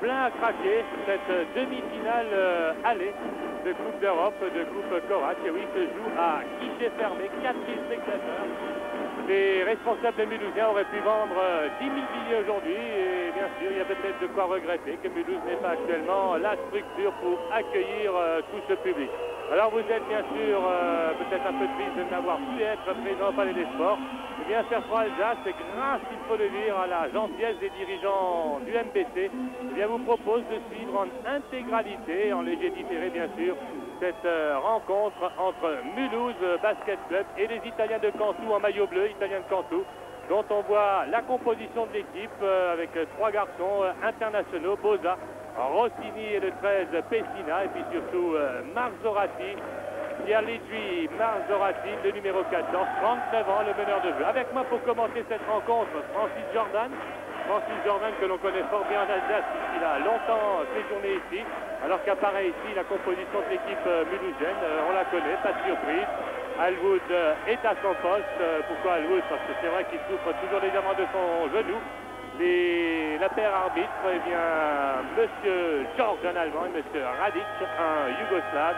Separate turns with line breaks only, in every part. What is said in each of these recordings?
plein à craquer cette demi-finale aller de Coupe d'Europe, de Coupe Korac. Et oui, se joue à guichet fermé, 4000 spectateurs. Les responsables de Mulhousien auraient pu vendre 10 000 billets aujourd'hui et bien sûr, il y a peut-être de quoi regretter que Mulhouse n'ait pas actuellement la structure pour accueillir tout ce public. Alors vous êtes bien sûr peut-être un peu triste de n'avoir pu être présent au Palais des Sports. Eh bien, Cerfroid Alsace, grâce, il faut le dire, à la gentillesse des dirigeants du MBC, eh bien, vous propose de suivre en intégralité, en léger différé bien sûr, cette rencontre entre Mulhouse Basket Club et les Italiens de Cantoux en maillot bleu, Italiens de Cantoux, dont on voit la composition de l'équipe avec trois garçons internationaux, Boza, Rossini et le 13 Pessina, et puis surtout Marzorati, Pierluigi Marzorati, le numéro 14, 39 ans, le meneur de jeu. Avec moi pour commenter cette rencontre, Francis Jordan. Francis Jordan que l'on connaît fort bien en Alsace puisqu'il a longtemps séjourné ici, alors qu'apparaît ici la composition de l'équipe mulhousienne, on la connaît, pas de surprise. Alwood est à son poste. Pourquoi Alwood? Parce que c'est vrai qu'il souffre toujours légèrement de son genou. La paire arbitre, eh bien, monsieur George, un Allemand, et monsieur Radic, un Yougoslave.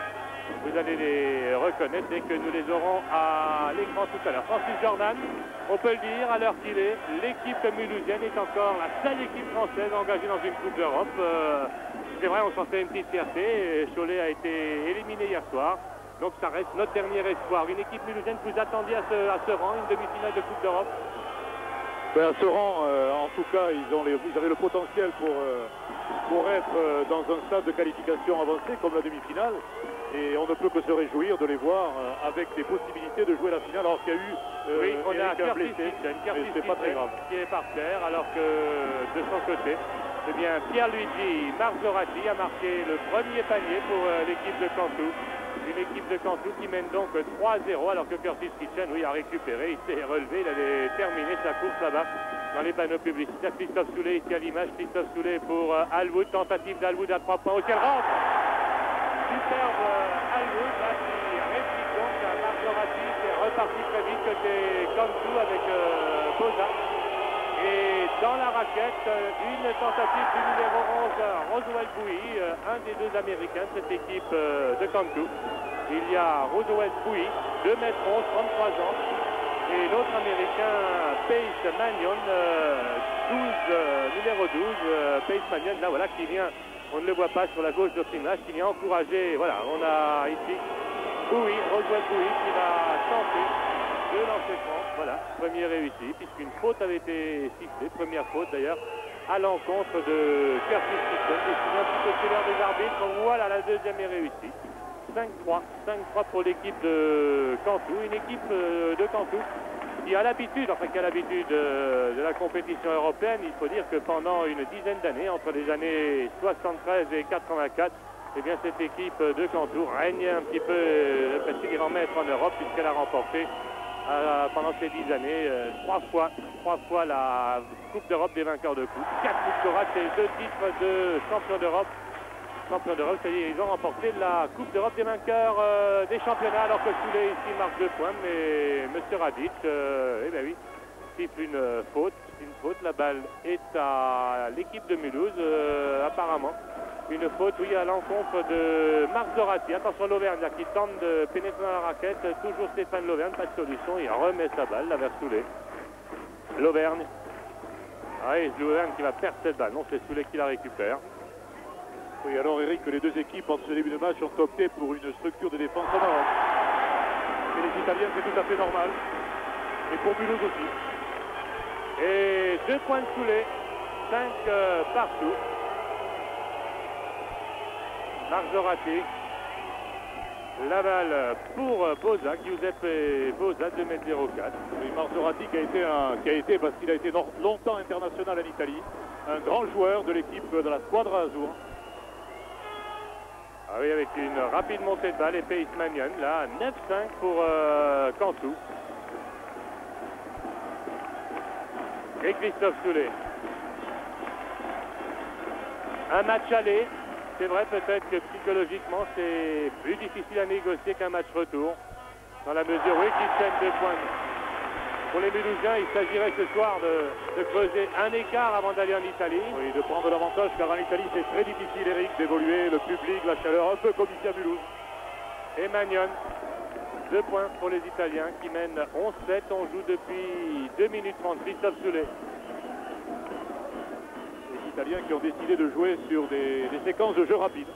Vous allez les reconnaître dès que nous les aurons à l'écran tout à l'heure. Francis Jordan, on peut le dire, à l'heure qu'il est, l'équipe mulhousienne est encore la seule équipe française engagée dans une Coupe d'Europe. C'est vrai, on s'en fait une petite fierté. Cholet a été éliminé hier soir. Donc ça reste notre dernier espoir. Une équipe mulhousienne, vous attendiez à ce rang, une demi-finale de Coupe d'Europe?
Ben, à ce rang, en tout cas, ils avaient le potentiel pour être dans un stade de qualification avancé comme la demi-finale. Et on ne peut que se réjouir de les voir avec des possibilités de jouer la finale, alors qu'il y a eu
oui, on a
un blessé, mais c'est pas très grave.
Qui est par terre, alors que de son côté, eh bien, Pierluigi Marzorati a marqué le premier panier pour l'équipe de Cantoux. Une équipe de Cantoux qui mène donc 3-0, alors que Curtis Kitchen, oui, a récupéré, il s'est relevé, il avait terminé sa course là-bas dans les panneaux publicitaires. Christophe Soulet ici à l'image, Christophe Soulet pour Alwood, tentative d'Alwood à 3 points au ciel, rentre. Superbe Alwood, là, qui réplique donc à Marzorati, qui est reparti très vite côté Cantoux avec Boza. Et dans la raquette, une tentative du numéro 11, Roswell Bouy, un des deux Américains de cette équipe de Cantoux. Il y a Roswell Bouy, 2 m 11, 33 ans. Et l'autre Américain, Pace Mannion, numéro 12, Pace Mannion, là voilà, qui vient, on ne le voit pas sur la gauche de l'image, qui vient encourager, voilà, on a ici Bouy, Roswell Bouy, qui va tenter de lancer franc. Voilà, premier réussi, puisqu'une faute avait été sifflée, première faute d'ailleurs, à l'encontre de Curtis Kitchen. Et c'est un petit peu sévère des arbitres. Voilà, la deuxième est réussie. 5-3 pour l'équipe de Cantoux. Une équipe de Cantoux qui a l'habitude, de la compétition européenne. Il faut dire que pendant une dizaine d'années, entre les années 73 et 84, eh bien, cette équipe de Cantoux régnait un petit peu le petit grand maître en Europe, puisqu'elle a remporté pendant ces 10 années, 3 fois la Coupe d'Europe des vainqueurs de coupe, 4 Coupes d'Europe et 2 titres de champion d'Europe. C'est-à-dire ils ont remporté la Coupe d'Europe des vainqueurs des championnats, alors que Soulet ici marque 2 points, mais M. Radic, eh bien oui, siffle une faute. La balle est à l'équipe de Mulhouse, apparemment. Une faute, oui, à l'encontre de Marzorati. Attention, l'Auvergne qui tente de pénétrer dans la raquette. Toujours Stéphane L'Auvergne, pas de solution. Il remet sa balle là vers Soulet. L'Auvergne. Ah, et l'Auvergne qui va perdre cette balle. Non, c'est Soulet qui la récupère.
Oui, alors Eric, les deux équipes en ce début de match ont opté pour une structure de défense en Europe. Et les Italiens, c'est tout à fait normal. Et pour Mulhouse aussi.
Et 2 points de Soulet. 5 partout. Marzorati. La balle pour Boza, Giuseppe Boza, 2 m 04.
Oui, Marzorati qui a été parce qu'il a été longtemps international en Italie, un grand joueur de l'équipe de la Squadra Azur.
Ah oui, avec une rapide montée de balle et Pace Mannion, là, 9-5 pour Cantoux. Et Christophe Soulet. Un match aller. C'est vrai peut-être que psychologiquement c'est plus difficile à négocier qu'un match retour. Dans la mesure où Kitchen 2 points. Pour les Mulhousiens, il s'agirait ce soir de creuser un écart avant d'aller en Italie.
Oui, de prendre l'avantage, car en Italie, c'est très difficile, Eric, d'évoluer. Le public, la chaleur, un peu comme ici à Mulhouse.
Et Magnon, 2 points pour les Italiens qui mènent 11-7. On joue depuis 2 minutes 30. Christophe Soulet.
Les Italiens qui ont décidé de jouer sur des séquences de jeu rapides.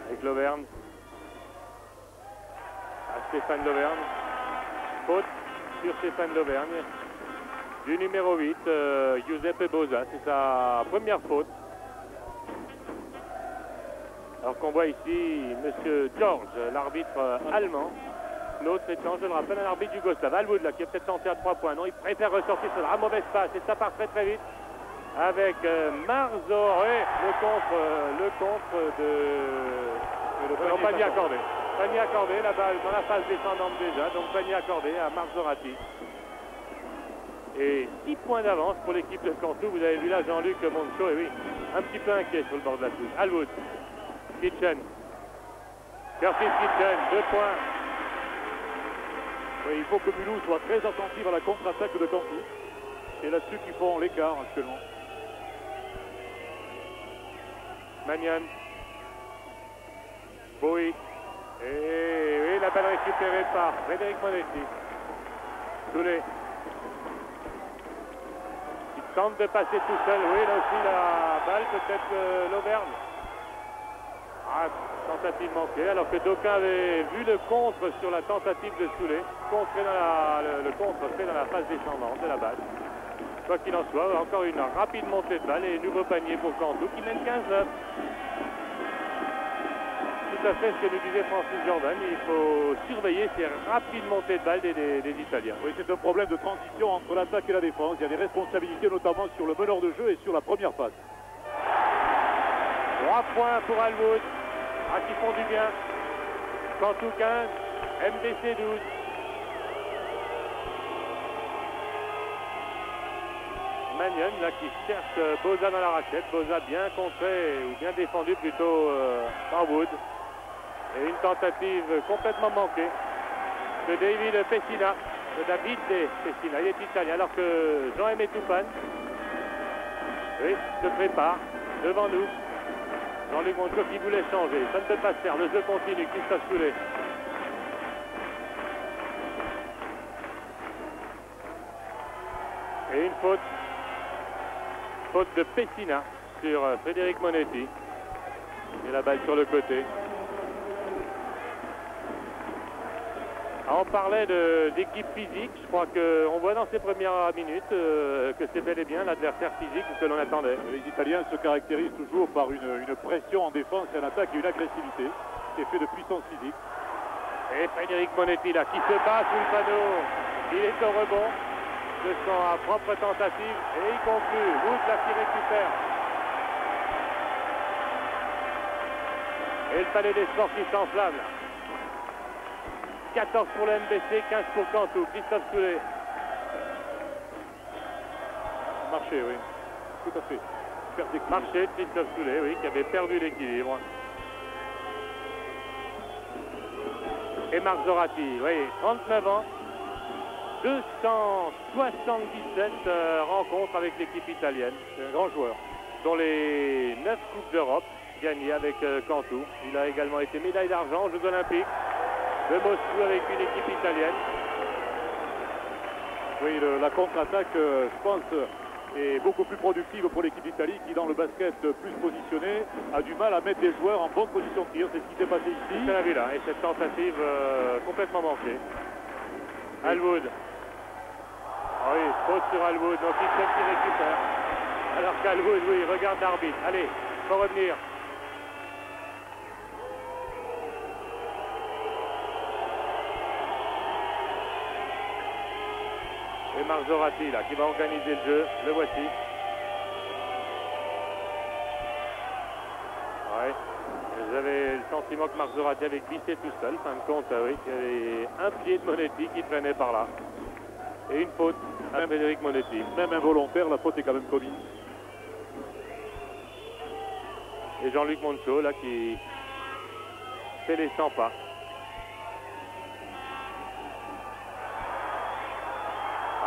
Avec l'Auvergne. À Stéphane Lauvergne. Faute sur Stéphane Lauvergne. Du numéro 8, Giuseppe Bosa. C'est sa première faute. Alors qu'on voit ici M. George, l'arbitre allemand. L'autre étant, je le rappelle, un arbitre yougoslave. Alwood, là, qui a peut-être tenté à 3 points. Non, il préfère ressortir sur la mauvaise passe. Et ça part très très vite. Avec Marzorati, le contre de... Non, panier accordé. Panier accordé, la balle dans la phase descendante déjà. Donc panier accordé à Marzorati. Et 6 points d'avance pour l'équipe de Cantoux. Vous avez vu là Jean-Luc Moncho, et oui, un petit peu inquiet sur le bord de la touche. Alwood. Kitchen. Curtis Kitchen, 2 points.
Oui, il faut que Mulhouse soit très attentif à la contre-attaque de Cantoux. C'est là-dessus qu'ils font l'écart actuellement.
Magnan. Bowie. Et la balle récupérée par Frédéric Monetti. Soulet. Il tente de passer tout seul. Oui, là aussi la balle, peut-être l'Auvergne. Ah, tentative manquée, alors que d'aucuns avaient vu le contre sur la tentative de Soulet. Le contre fait dans la phase descendante de la balle. Quoi qu'il en soit, encore une rapide montée de balle et nouveau panier pour Cantoux qui mène 15-9. Tout à fait ce que nous disait Francis Jordan, il faut surveiller ces rapides montées de balle des Italiens.
Oui, c'est un problème de transition entre l'attaque et la défense. Il y a des responsabilités notamment sur le meneur de jeu et sur la première passe.
3 points pour Alwood, qui font du bien. Cantoux 15, MBC 12. Magnon là qui cherche Bosa dans la raquette. Bosa bien contré ou bien défendu plutôt par Wood. Et une tentative complètement manquée de David Pessina, de David Pessina. Il est italien alors que Jean-Aimé Toupane se prépare devant nous. Jean-Luc Moncho qui voulait changer. Ça ne peut pas se faire. Le jeu continue. Christophe Soulet. Et une faute. Faute de Pessina sur Frédéric Monetti. Et la balle sur le côté. On parlait d'équipe physique. Je crois qu'on voit dans ces premières minutes que c'est bel et bien l'adversaire physique que l'on attendait.
Les Italiens se caractérisent toujours par une pression en défense et en attaque et une agressivité qui est fait de puissance physique.
Et Frédéric Monetti là qui se bat sous le panneau. Il est au rebond de son propre tentative et il conclut. Wood là qui récupère. Et le palais des sports qui s'enflamme. 14 pour le MBC, 15 pour Cantoux. Christophe Soulet.
Marché, oui. Tout à fait.
Marché de Christophe Soulet, oui, qui avait perdu l'équilibre. Et Marzorati, oui, 39 ans. 277 rencontres avec l'équipe italienne.
C'est un grand joueur.
Dont les 9 Coupes d'Europe gagnées avec Cantoux. Il a également été médaille d'argent aux Jeux Olympiques de Moscou avec une équipe italienne.
Oui, la contre-attaque, je pense, est beaucoup plus productive pour l'équipe d'Italie qui, dans le basket plus positionné, a du mal à mettre des joueurs en bonne position de tir. C'est ce qui s'est passé ici.
C'est la vue là, et cette tentative complètement manquée. Alwood. Ah oui, faute sur Alwood, donc il qui récupère. Alors qu'Alwood, oui, regarde l'arbitre. Allez, faut revenir. Et Marzorati là qui va organiser le jeu, le voici. Ouais. J'avais le sentiment que Marzorati avait glissé tout seul, fin de compte, oui, qu'il y avait un pied de Monetti qui traînait par là. Et une faute à Frédéric Monetti.
Même involontaire, la faute est quand même commise.
Et Jean-Luc Moncho là qui fait les 100 pas.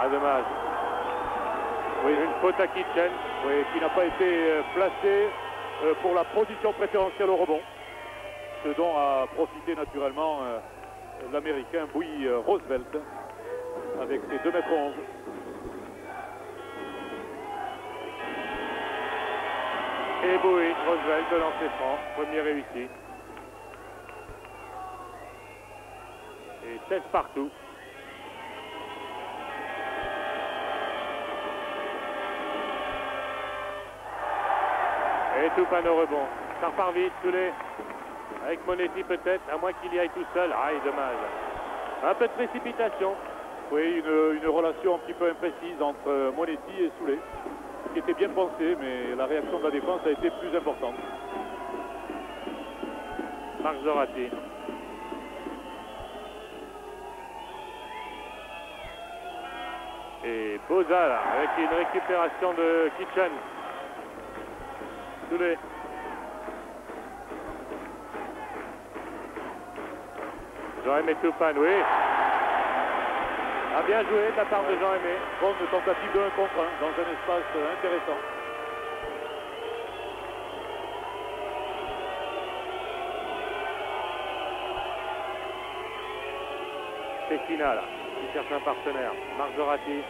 Ah, dommage. Oui, une faute à Kitchen.
Oui, qui n'a pas été placé pour la position préférentielle au rebond. Ce dont a profité naturellement l'Américain Bowie Roosevelt avec ses 2,11 m.
Et Bowie Roosevelt de lancer franc. Premier réussi. Et 16 partout. Et Toupane au rebond. Ça repart vite, Soulet. Avec Monetti peut-être, à moins qu'il y aille tout seul. Ah, dommage. Un peu de précipitation.
Oui, une relation un petit peu imprécise entre Monetti et Soulet, qui était bien pensé, mais la réaction de la défense a été plus importante.
Marc Zorati. Et Boza là, avec une récupération de Kitchen. Soulet. Jean-Aimé Toupane, oui. A bien joué de la part de Jean-Aimé.
Bonne tentative de 1 contre 1 dans un espace intéressant.
Pessina là, qui cherche un partenaire. Marc Zorati.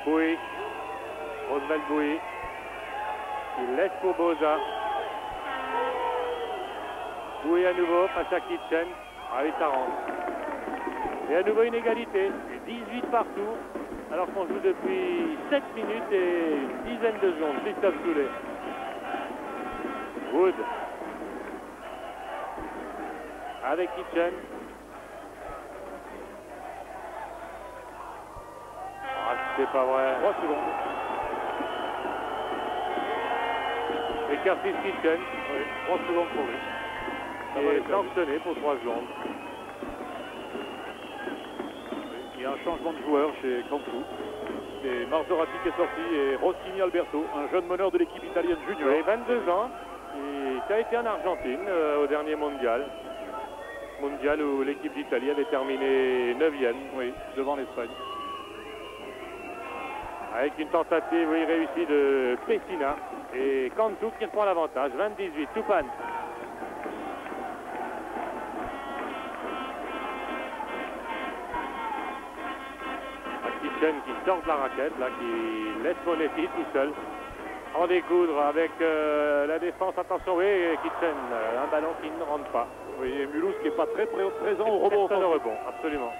Bowie. Roosevelt Bowie. Il laisse pour Boza. Bowie à nouveau face à Kitchen. Ah oui, ça rentre. Et à nouveau une égalité. 18 partout. Alors qu'on joue depuis 7 minutes et une dizaine de secondes. Christophe Soulet. Wood. Avec Kitchen. Ah, c'est pas vrai.
3 secondes.
Et Curtis Kitchen.
Oui, 3 secondes pour lui.
Il est sanctionné pour 3 secondes.
Il y a un changement de joueur chez Cantu. C'est Marzorati qui est sorti et Rossini Alberto, un jeune meneur de l'équipe italienne junior.
Il a 22 ans. Et qui a été en Argentine au dernier mondial. Mondial où l'équipe d'Italie avait terminé 9e.
Oui, devant l'Espagne.
Avec une tentative réussie de Pessina. Et Cantu qui reprend l'avantage. 20-18. Toupane. Kitchen qui sort de la raquette, là, qui laisse Monetti tout seul. En découdre avec la défense. Attention, oui, Kitchen, un ballon qui ne rentre pas.
Oui, et Mulhouse qui n'est pas très présent au rebond.
Personne au rebond, absolument.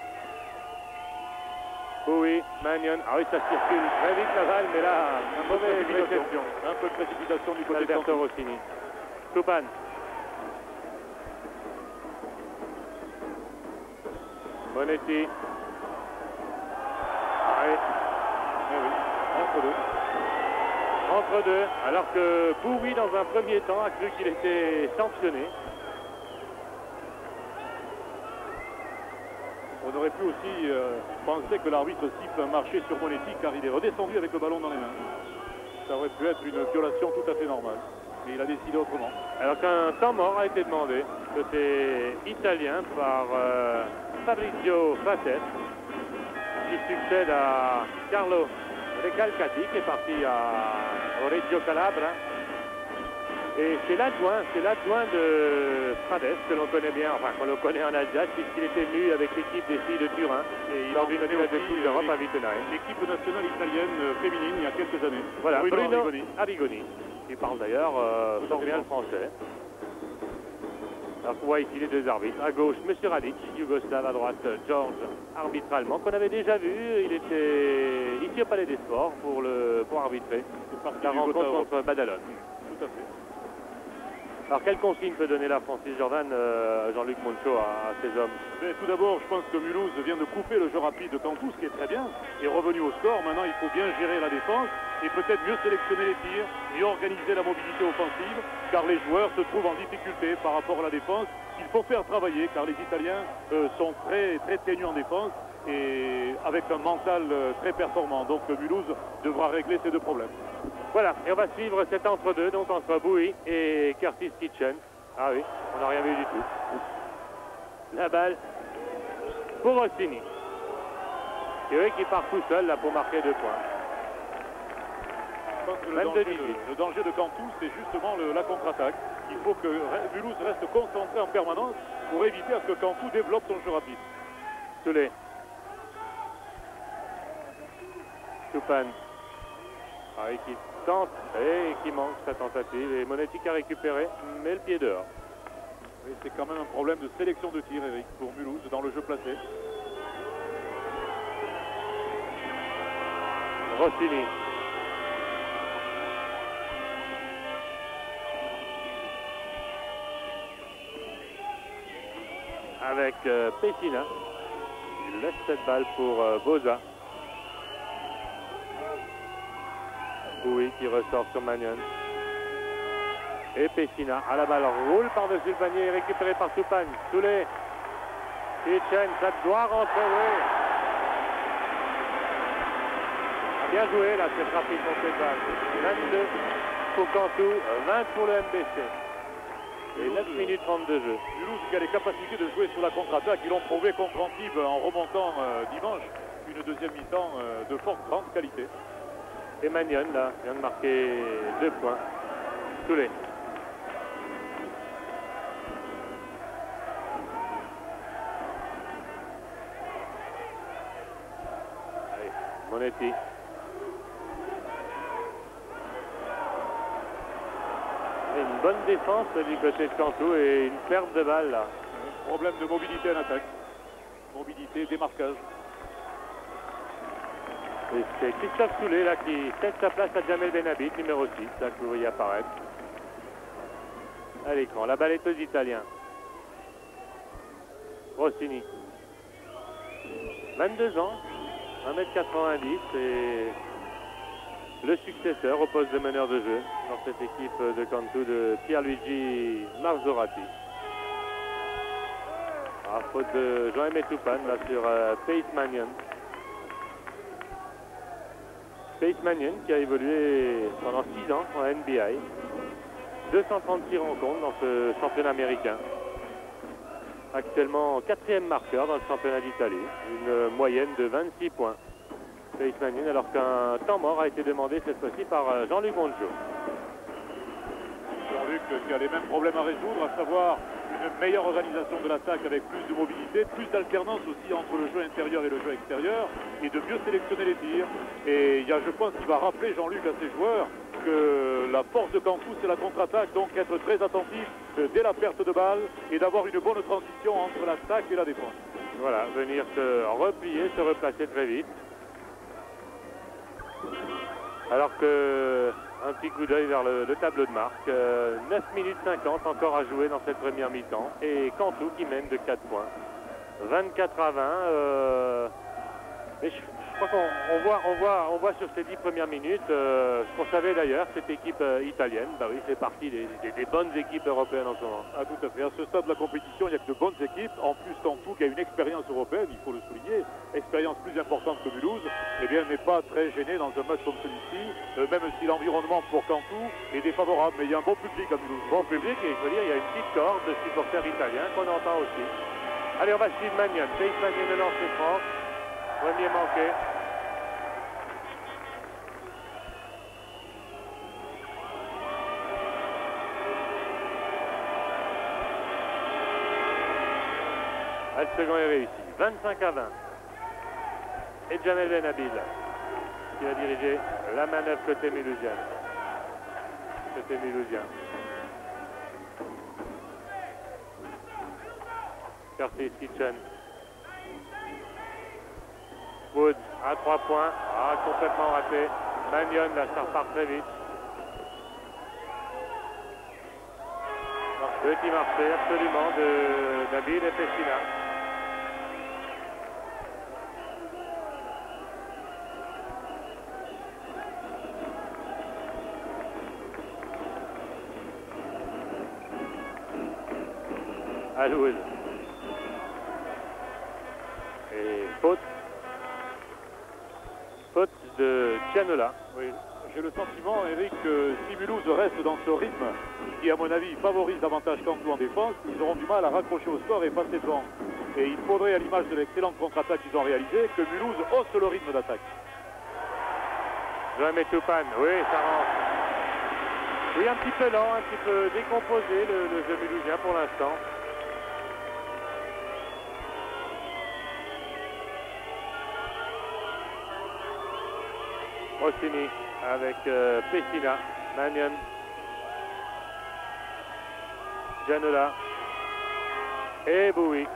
Oui, Magnon. Ah oui, ça circule très vite la balle, mais là, un mauvais réception.
Un peu de précipitation du côté
d'Alberto Rossini. Toupane. Monetti. Ah oui.
Eh oui, entre deux.
Entre deux, alors que Bowie, dans un premier temps, a cru qu'il était sanctionné.
On aurait pu aussi penser que l'arbitre siffle un marché sur Monetti car il est redescendu avec le ballon dans les mains. Ça aurait pu être une violation tout à fait normale. Mais il a décidé autrement.
Alors qu'un temps mort a été demandé côté italien par Fabrizio Fatet, qui succède à Carlo Recalcati, qui est parti au Reggio Calabria. Et c'est l'adjoint de Fades que l'on connaît bien, enfin qu'on le connaît en Alsace, puisqu'il était venu avec l'équipe des filles de Turin et il a envie de Coupe d'Europe à Wittenheim.
L'équipe nationale italienne féminine il y a quelques années.
Voilà, Bruno
Arrigoni.
Arrigoni. Il parle d'ailleurs fort bien le français. Alors qu'on voit ici les deux arbitres. À gauche, M. Radic, Yougoslave. À droite, George, arbitre allemand, qu'on avait déjà vu. Il était ici au Palais des Sports pour arbitrer la rencontre contre Badalone.
Tout à fait.
Alors, quelle consigne peut donner la Francis Jordan, Jean-Luc Moncho, à ses hommes?
Mais tout d'abord, je pense que Mulhouse vient de couper le jeu rapide de Cantu, ce qui est très bien, est revenu au score. Maintenant, il faut bien gérer la défense et peut-être mieux sélectionner les tirs, mieux organiser la mobilité offensive, car les joueurs se trouvent en difficulté par rapport à la défense. Il faut faire travailler, car les Italiens sont très ténus en défense et avec un mental très performant. Donc, Mulhouse devra régler ces deux problèmes.
Voilà, et on va suivre cet entre-deux, donc entre Bowie et Curtis Kitchen. Ah oui, on n'a rien vu du tout. La balle pour Rossini. Thierry qui part tout seul là pour marquer 2 points.
Je pense que le danger de Cantu, c'est justement la contre-attaque. Il faut que Mulhouse reste concentré en permanence pour éviter à ce que Cantu développe son jeu rapide.
Soulet. Toupane. Ah, et qui tente et qui manque sa tentative. Et Monetti qui a récupéré, mais le pied dehors.
Oui, c'est quand même un problème de sélection de tir, Eric, pour Mulhouse dans le jeu placé.
Rossini. Avec Pessina. Il laisse cette balle pour Boza. Oui, qui ressort sur Magnon. Et Pessina à la balle roule par-dessus le panier, récupéré par Toupane. Soulet. Kitchen, ça doit rentrer, oui. Bien joué là, cette rapide montée de balle. 22 pour Cantu, 20 pour le MBC. Et 9 minutes 30 de jeu.
Mulhouse qui a les capacités de jouer sur la contre-attaque. Ils l'ont prouvé contre Antibes en remontant dimanche. Une deuxième mi-temps de forte grande qualité.
Et Magnon là, vient de marquer 2 points. Soulet. Allez, Monetti. Une bonne défense du côté de Cantu et une perte de balle là.
Problème de mobilité en attaque. Mobilité, démarquage.
Et c'est Christophe Soulet là qui cède sa place à Jamel Benhabib, numéro 6, là que vous voyez apparaître. À l'écran, la balle est aux Italiens. Rossini. 22 ans, 1m90 et le successeur au poste de meneur de jeu dans cette équipe de Cantu de Pierluigi Marzorati. À faute de Jean-Aimé Toupane là sur Pace Magnon. Pace Magnon qui a évolué pendant 6 ans en NBA. 236 rencontres dans ce championnat américain. Actuellement 4e marqueur dans le championnat d'Italie. Une moyenne de 26 points. Pace Magnon, alors qu'un temps mort a été demandé cette fois-ci par Jean-Luc Bonjo.
Jean-Luc qui a les mêmes problèmes à résoudre, à savoir une meilleure organisation de l'attaque avec plus de mobilité, plus d'alternance aussi entre le jeu intérieur et le jeu extérieur, et de mieux sélectionner les tirs. Et je pense qu'il va rappeler Jean-Luc à ses joueurs que la force de Cantu c'est la contre-attaque, donc être très attentif dès la perte de balle et d'avoir une bonne transition entre l'attaque et la défense.
Voilà, venir se replier, se replacer très vite. Alors que un petit coup d'œil vers le tableau de marque. 9 minutes 50 encore à jouer dans cette première mi-temps. Et Cantu qui mène de 4 points. 24 à 20. Mais je crois qu'on voit sur ces 10 premières minutes ce qu'on savait d'ailleurs, cette équipe italienne. Bah oui, c'est partie des bonnes équipes européennes en ce moment.
Ah, tout à fait. À ce stade de la compétition, il n'y a que de bonnes équipes. En plus, Cantu qui a une expérience européenne, il faut le souligner, expérience plus importante que Mulhouse, eh bien, n'est pas très gêné dans un match comme celui-ci, même si l'environnement pour Cantu est défavorable. Mais il y a un bon public à Mulhouse.
Bon public, et il faut dire, il y a une petite corde de supporters italiens qu'on entend aussi. Allez, on va suivre Magnon. Pace Magnon de lancer franc. Premier manqué. Le second est réussi. 25 à 20. Et Jamel Benhabib qui va diriger la manœuvre côté mulhousien. Côté mulhousien. Curtis Kitchen. Woods à 3 points. Ah, complètement raté. Magnon, là, ça repart très vite. Petit marché absolument de Nabil et Pessina. Alouel. Et faute. Faute de Gianola.
Oui, j'ai le sentiment, Eric, que si Mulhouse reste dans ce rythme qui, à mon avis, favorise davantage Cantu en défense, ils auront du mal à raccrocher au score et passer devant. Et il faudrait, à l'image de l'excellente contre-attaque qu'ils ont réalisée, que Mulhouse hausse le rythme d'attaque.
Joachim Toupane, oui, ça rentre. Oui, un petit peu lent, un petit peu décomposé le jeu mulhousien pour l'instant. Rossini avec Pessina, Magnon, Gianola et Boui.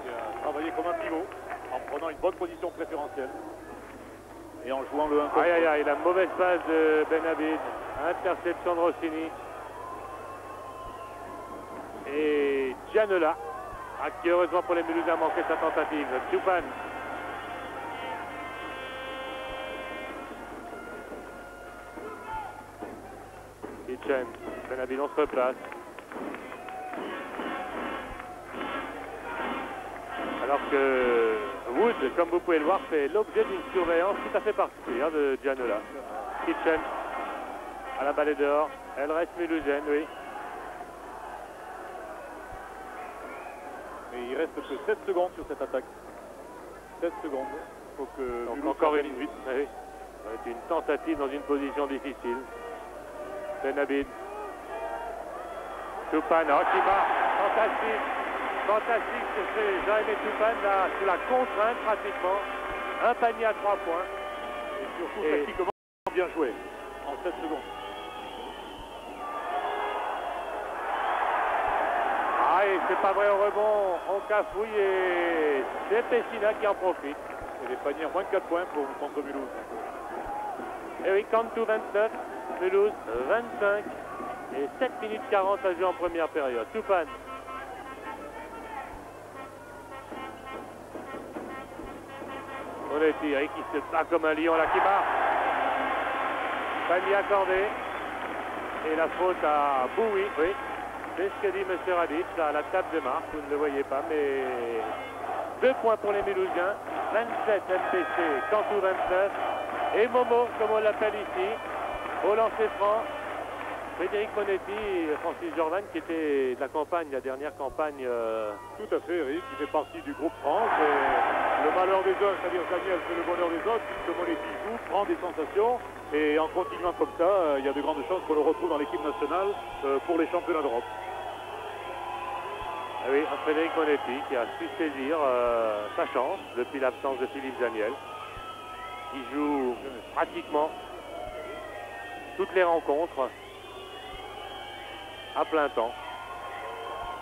Il a travaillé comme un pivot en prenant une bonne position préférentielle et en jouant le 1 contre 1.
Aïe aïe aïe, la mauvaise passe de Benabid, interception de Rossini. Et Gianola, qui heureusement pour les Mulhousiens a manqué sa tentative. Toupane. Hitchen, Benabid, on se replace. Alors que Wood, comme vous pouvez le voir, fait l'objet d'une surveillance tout à fait particulière de Gianola. Hitchen à la balle dehors, elle reste mulhousienne, oui.
Et il reste que 7 secondes sur cette attaque. 7 secondes. Il faut que
Donc
Mulhouse
encore une
s'organise vite.
oui. Ça va être une tentative dans une position difficile. Benabid. Toupane, oh, qui marque. Fantastique. Fantastique ce que fait Joachim Toupane là, sous la contrainte pratiquement. Un panier à 3 points.
Et surtout tactiquement bien joué en 7 secondes.
Ah, et c'est pas vrai au rebond. On cafouille et c'est Pessina qui en profite.
Et les paniers à moins de 4 points contre Mulhouse.
Et oui, Cantu 29, Mulhouse 25 et 7 minutes 40 à jouer en première période. Toupane. On est tiré qui se bat comme un lion là qui marque. Panier accordé. Et la faute à Boui, oui. C'est ce que dit M. Radic, là, à la table de marque, vous ne le voyez pas, mais 2 points pour les Mulhousiens, 27 MPC, Cantu 29, et Momo, comme on l'appelle ici, au lancer franc, Frédéric Monetti et Francis Jordan, qui était de la campagne, la dernière campagne.
Tout à fait, Eric, qui fait partie du groupe France, et le malheur des uns, c'est-à-dire Daniel, c'est le bonheur des autres, puisque Monetti joue, prend des sensations, et en continuant comme ça, il y a de grandes chances qu'on le retrouve dans l'équipe nationale pour les championnats d'Europe.
Ah oui, Frédéric Monetti qui a su saisir sa chance depuis l'absence de Philippe Daniel, qui joue pratiquement toutes les rencontres à plein temps.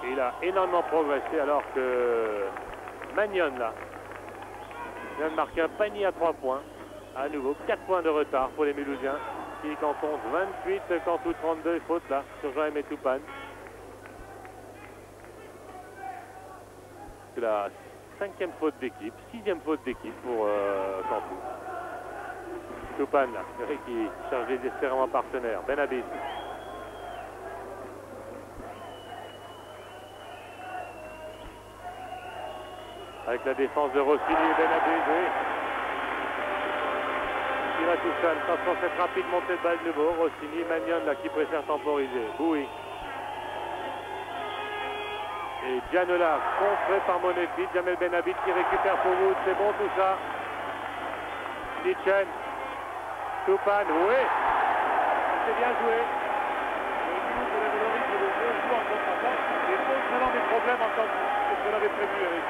Et il a énormément progressé alors que Magnon là vient de marquer un panier à 3 points. À nouveau, 4 points de retard pour les Mulhousiens qui en comptent 28, Cantu 32, faute là sur Joachim Toupane. C'est la 5e faute d'équipe, 6e faute d'équipe pour Cantu. Toupane là, qui cherche désespérément partenaire. Benabid. Avec la défense de Rossini et Benabid, oui. Il va tout seul. Attention, cette rapide montée de balle de nouveau. Rossini, Magnon là qui préfère temporiser. Boui. Et Gianola, contré par Monetti. Jamel Benabid qui récupère pour Wood. C'est bon tout ça. Hitchen. Toupane, oui. C'est bien joué.
Et concernant des problèmes en tant que ce qu'on avait prévu, Eric.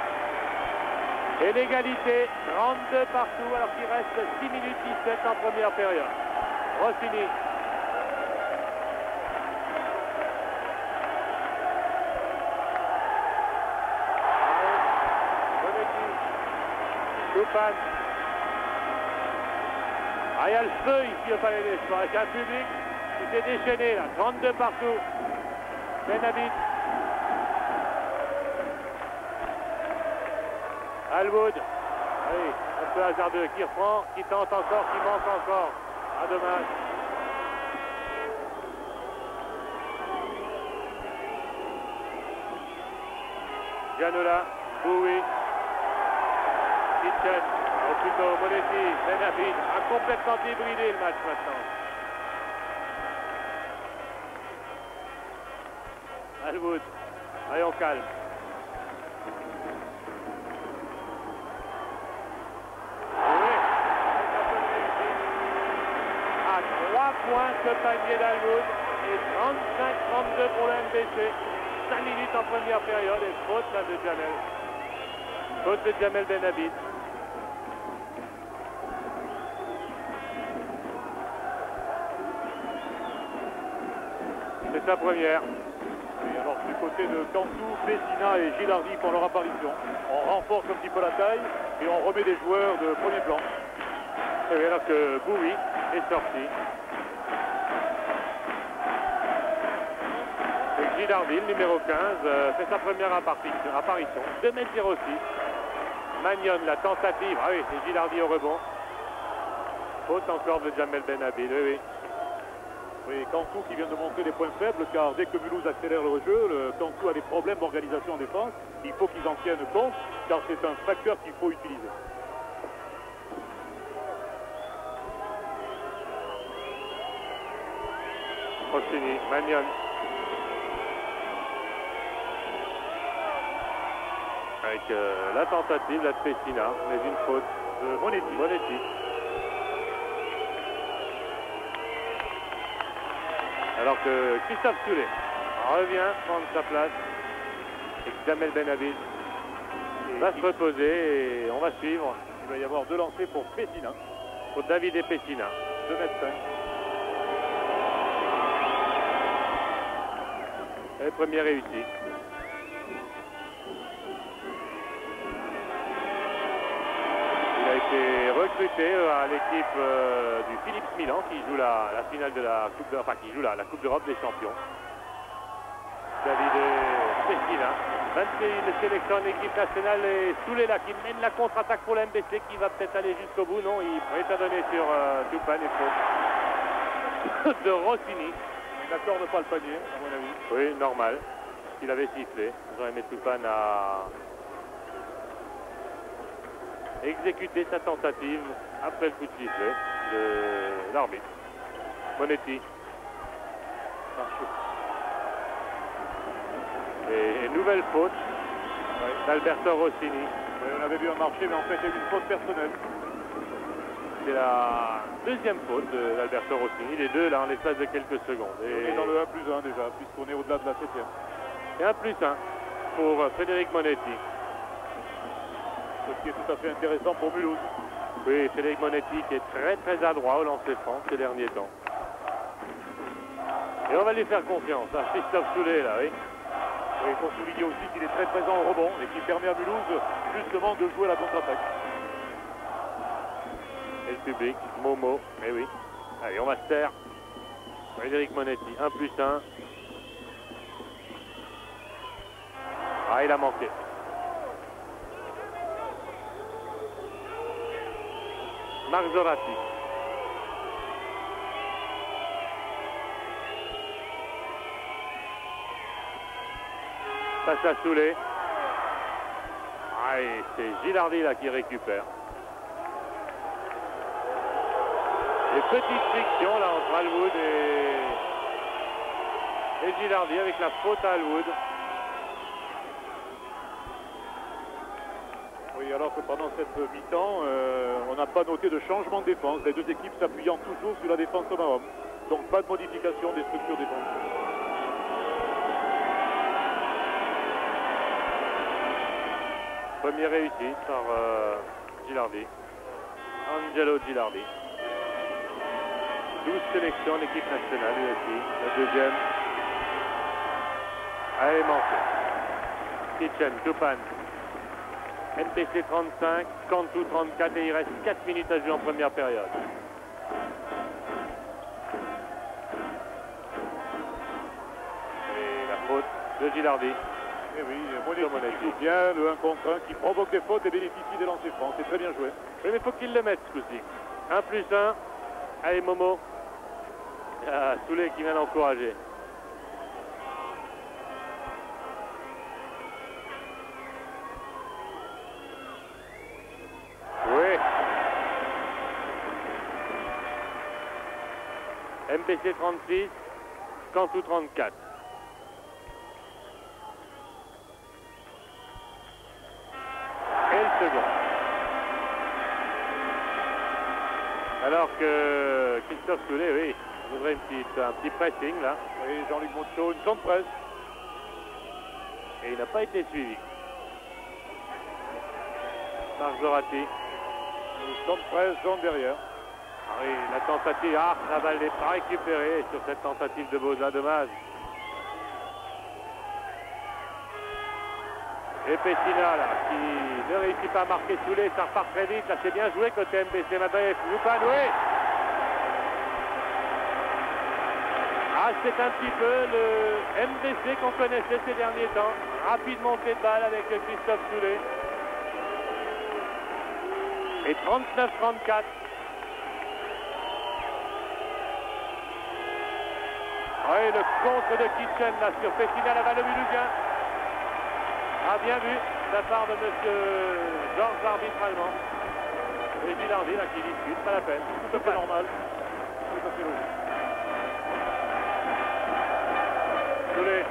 Et l'égalité, 32 partout, alors qu'il reste 6 minutes 17 en première période. Rossini. Toupane. Ah, il y a le feu ici au Palais des Sports, avec un public qui s'est déchaîné là, 32 partout. Benabid. Alwood, oui, un peu hasardeux, qui reprend, qui tente encore, qui manque encore. Ah, dommage. Gianola, Boui, Hitchen, ou plutôt Monetti, Benabid, a complètement débridé le match maintenant. Alwood, allez on calme. points ce panier d'Alwood et 35-32 pour le MBC. 5 minutes en première période et faute là, de Jamel. Faute de Jamel Benhabib. C'est sa première.
Et alors du côté de Cantu, Pessina et Gilardi font leur apparition. On renforce un petit peu la taille et on remet des joueurs de premier plan.
Et bien alors que Boui est sorti. Et Gilardi, le numéro 15, fait sa première apparition. 2,06 m. Magnon, la tentative. Ah oui, c'est Gilardi au rebond. Faute encore de Jamel Benhabib. Oui, oui.
Oui, Cantu qui vient de montrer des points faibles, car dès que Mulhouse accélère le jeu, Cantu a des problèmes d'organisation en défense. Il faut qu'ils en tiennent compte, car c'est un facteur qu'il faut utiliser.
Rossini, Magnon. Avec la tentative, la de Pessina, mais une faute de Monetti. Alors que Christophe Soulet revient prendre sa place et que Jamel Benhabib va se reposer et on va suivre.
Il va y avoir 2 lancers pour Pessina.
Pour David et Pessina.
2,5 m.
Et première réussite. Il a été recruté à l'équipe du Philips Milan qui joue la finale de la Coupe de, enfin qui joue la Coupe d'Europe des champions. David Pessina, 21 sélections en équipe nationale et Soulet là qui mène la contre-attaque pour la MBC qui va peut-être aller jusqu'au bout. Non, il est à donner sur Toupane et faute de Rossini.
Il n'accorde pas le panier, à mon avis.
Oui, normal. Il avait sifflé. J'aurais aimé Toupane à exécuter sa tentative après le coup de sifflet de l'arbitre. Monetti. Et nouvelle faute d'Alberto Rossini.
Oui, on avait vu un marché, mais en fait, il y a eu une faute personnelle.
C'est la deuxième faute d'Alberto Rossini. Les deux là en l'espace de quelques secondes.
Et on est dans le 1+1 déjà, puisqu'on est au-delà de la 7e.
Et 1+1 pour Frédéric Monetti.
Ce qui est tout à fait intéressant pour Mulhouse.
Oui, Frédéric Monetti qui est très adroit au lancer franc ces derniers temps. Et on va lui faire confiance à Christophe Soulet là, oui.
Et il faut souligner aussi qu'il est très présent au rebond et qui permet à Mulhouse justement de jouer la contre-attaque.
Et le public, Momo, eh oui. Allez, on va se taire. Frédéric Monetti, 1+1. Ah, il a manqué. Marc Zoratti. Passe à Soulet. Ah, et c'est Gilardi là qui récupère. Et petite friction là entre Alwood et Gilardi avec la faute à Alwood.
Oui, alors que pendant cette mi-temps, on n'a pas noté de changement de défense. Les deux équipes s'appuyant toujours sur la défense homme à homme. Donc pas de modification des structures défensives.
Première réussite par Gilardi. Angelo Gilardi. 12 sélections en équipe nationale, lui aussi. La deuxième. Elle est manquée. Kitchen, Toupane. MPC 35, Cantu 34 et il reste 4 minutes à jouer en première période. Et la faute de Gilardi.
Et oui, Monetti joue bien le 1 contre 1 qui provoque des fautes et bénéficie des lancers francs. C'est très bien joué.
Oui, mais il faut qu'il le mette ce coup-ci. 1+1. Allez, Momo. Ah, Soulet qui vient l'encourager. Oui. MPC 36, Cantu 34. Et le second. Alors que Christophe Soulet, oui, faudrait un petit pressing là.
Oui, Jean-Luc Monchot, une grande presse.
Et il n'a pas été suivi. Marzorati.
Une grande presse, zone derrière.
Ah oui, la tentative. Ah, la balle n'est pas récupérée sur cette tentative de Boza, dommage. Et Pessina là, qui ne réussit pas à marquer Soulet, ça repart très vite. Là, c'est bien joué côté MBC. Maintenant, il faut pas jouer. Ah, c'est un petit peu le MBC qu'on connaissait ces derniers temps. Rapide montée de balle avec Christophe Soulet. Et 39-34. Oui, le contre de Kitchen là sur Pessina, la balle au Mulhousien. Ah, bien vu de la part de M. Georges l'arbitre allemand. Et Villardi là qui discute, pas la peine.
Tout à fait normal. Tout à fait logique.
Soulet.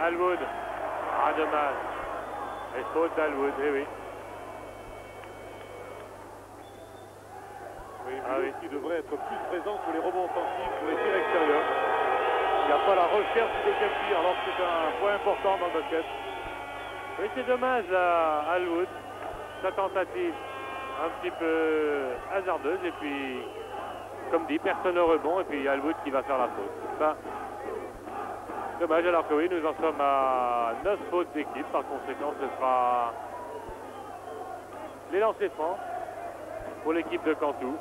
Alwood. Ah, dommage. Et faute d'Alwood, eh oui.
Oui, qui devrait être plus présent sur les rebonds offensifs, sur les tirs extérieurs. Il n'y a pas la recherche du deuxième tir, alors que c'est un point important dans le basket.
Oui, c'est dommage à Alwood. Sa tentative un petit peu hasardeuse. Et puis, comme dit, personne au rebond. Et puis Alwood qui va faire la faute. Ça, dommage, alors que oui, nous en sommes à 9 fautes d'équipe. Par conséquent, ce sera les lancers francs pour l'équipe de Cantoux.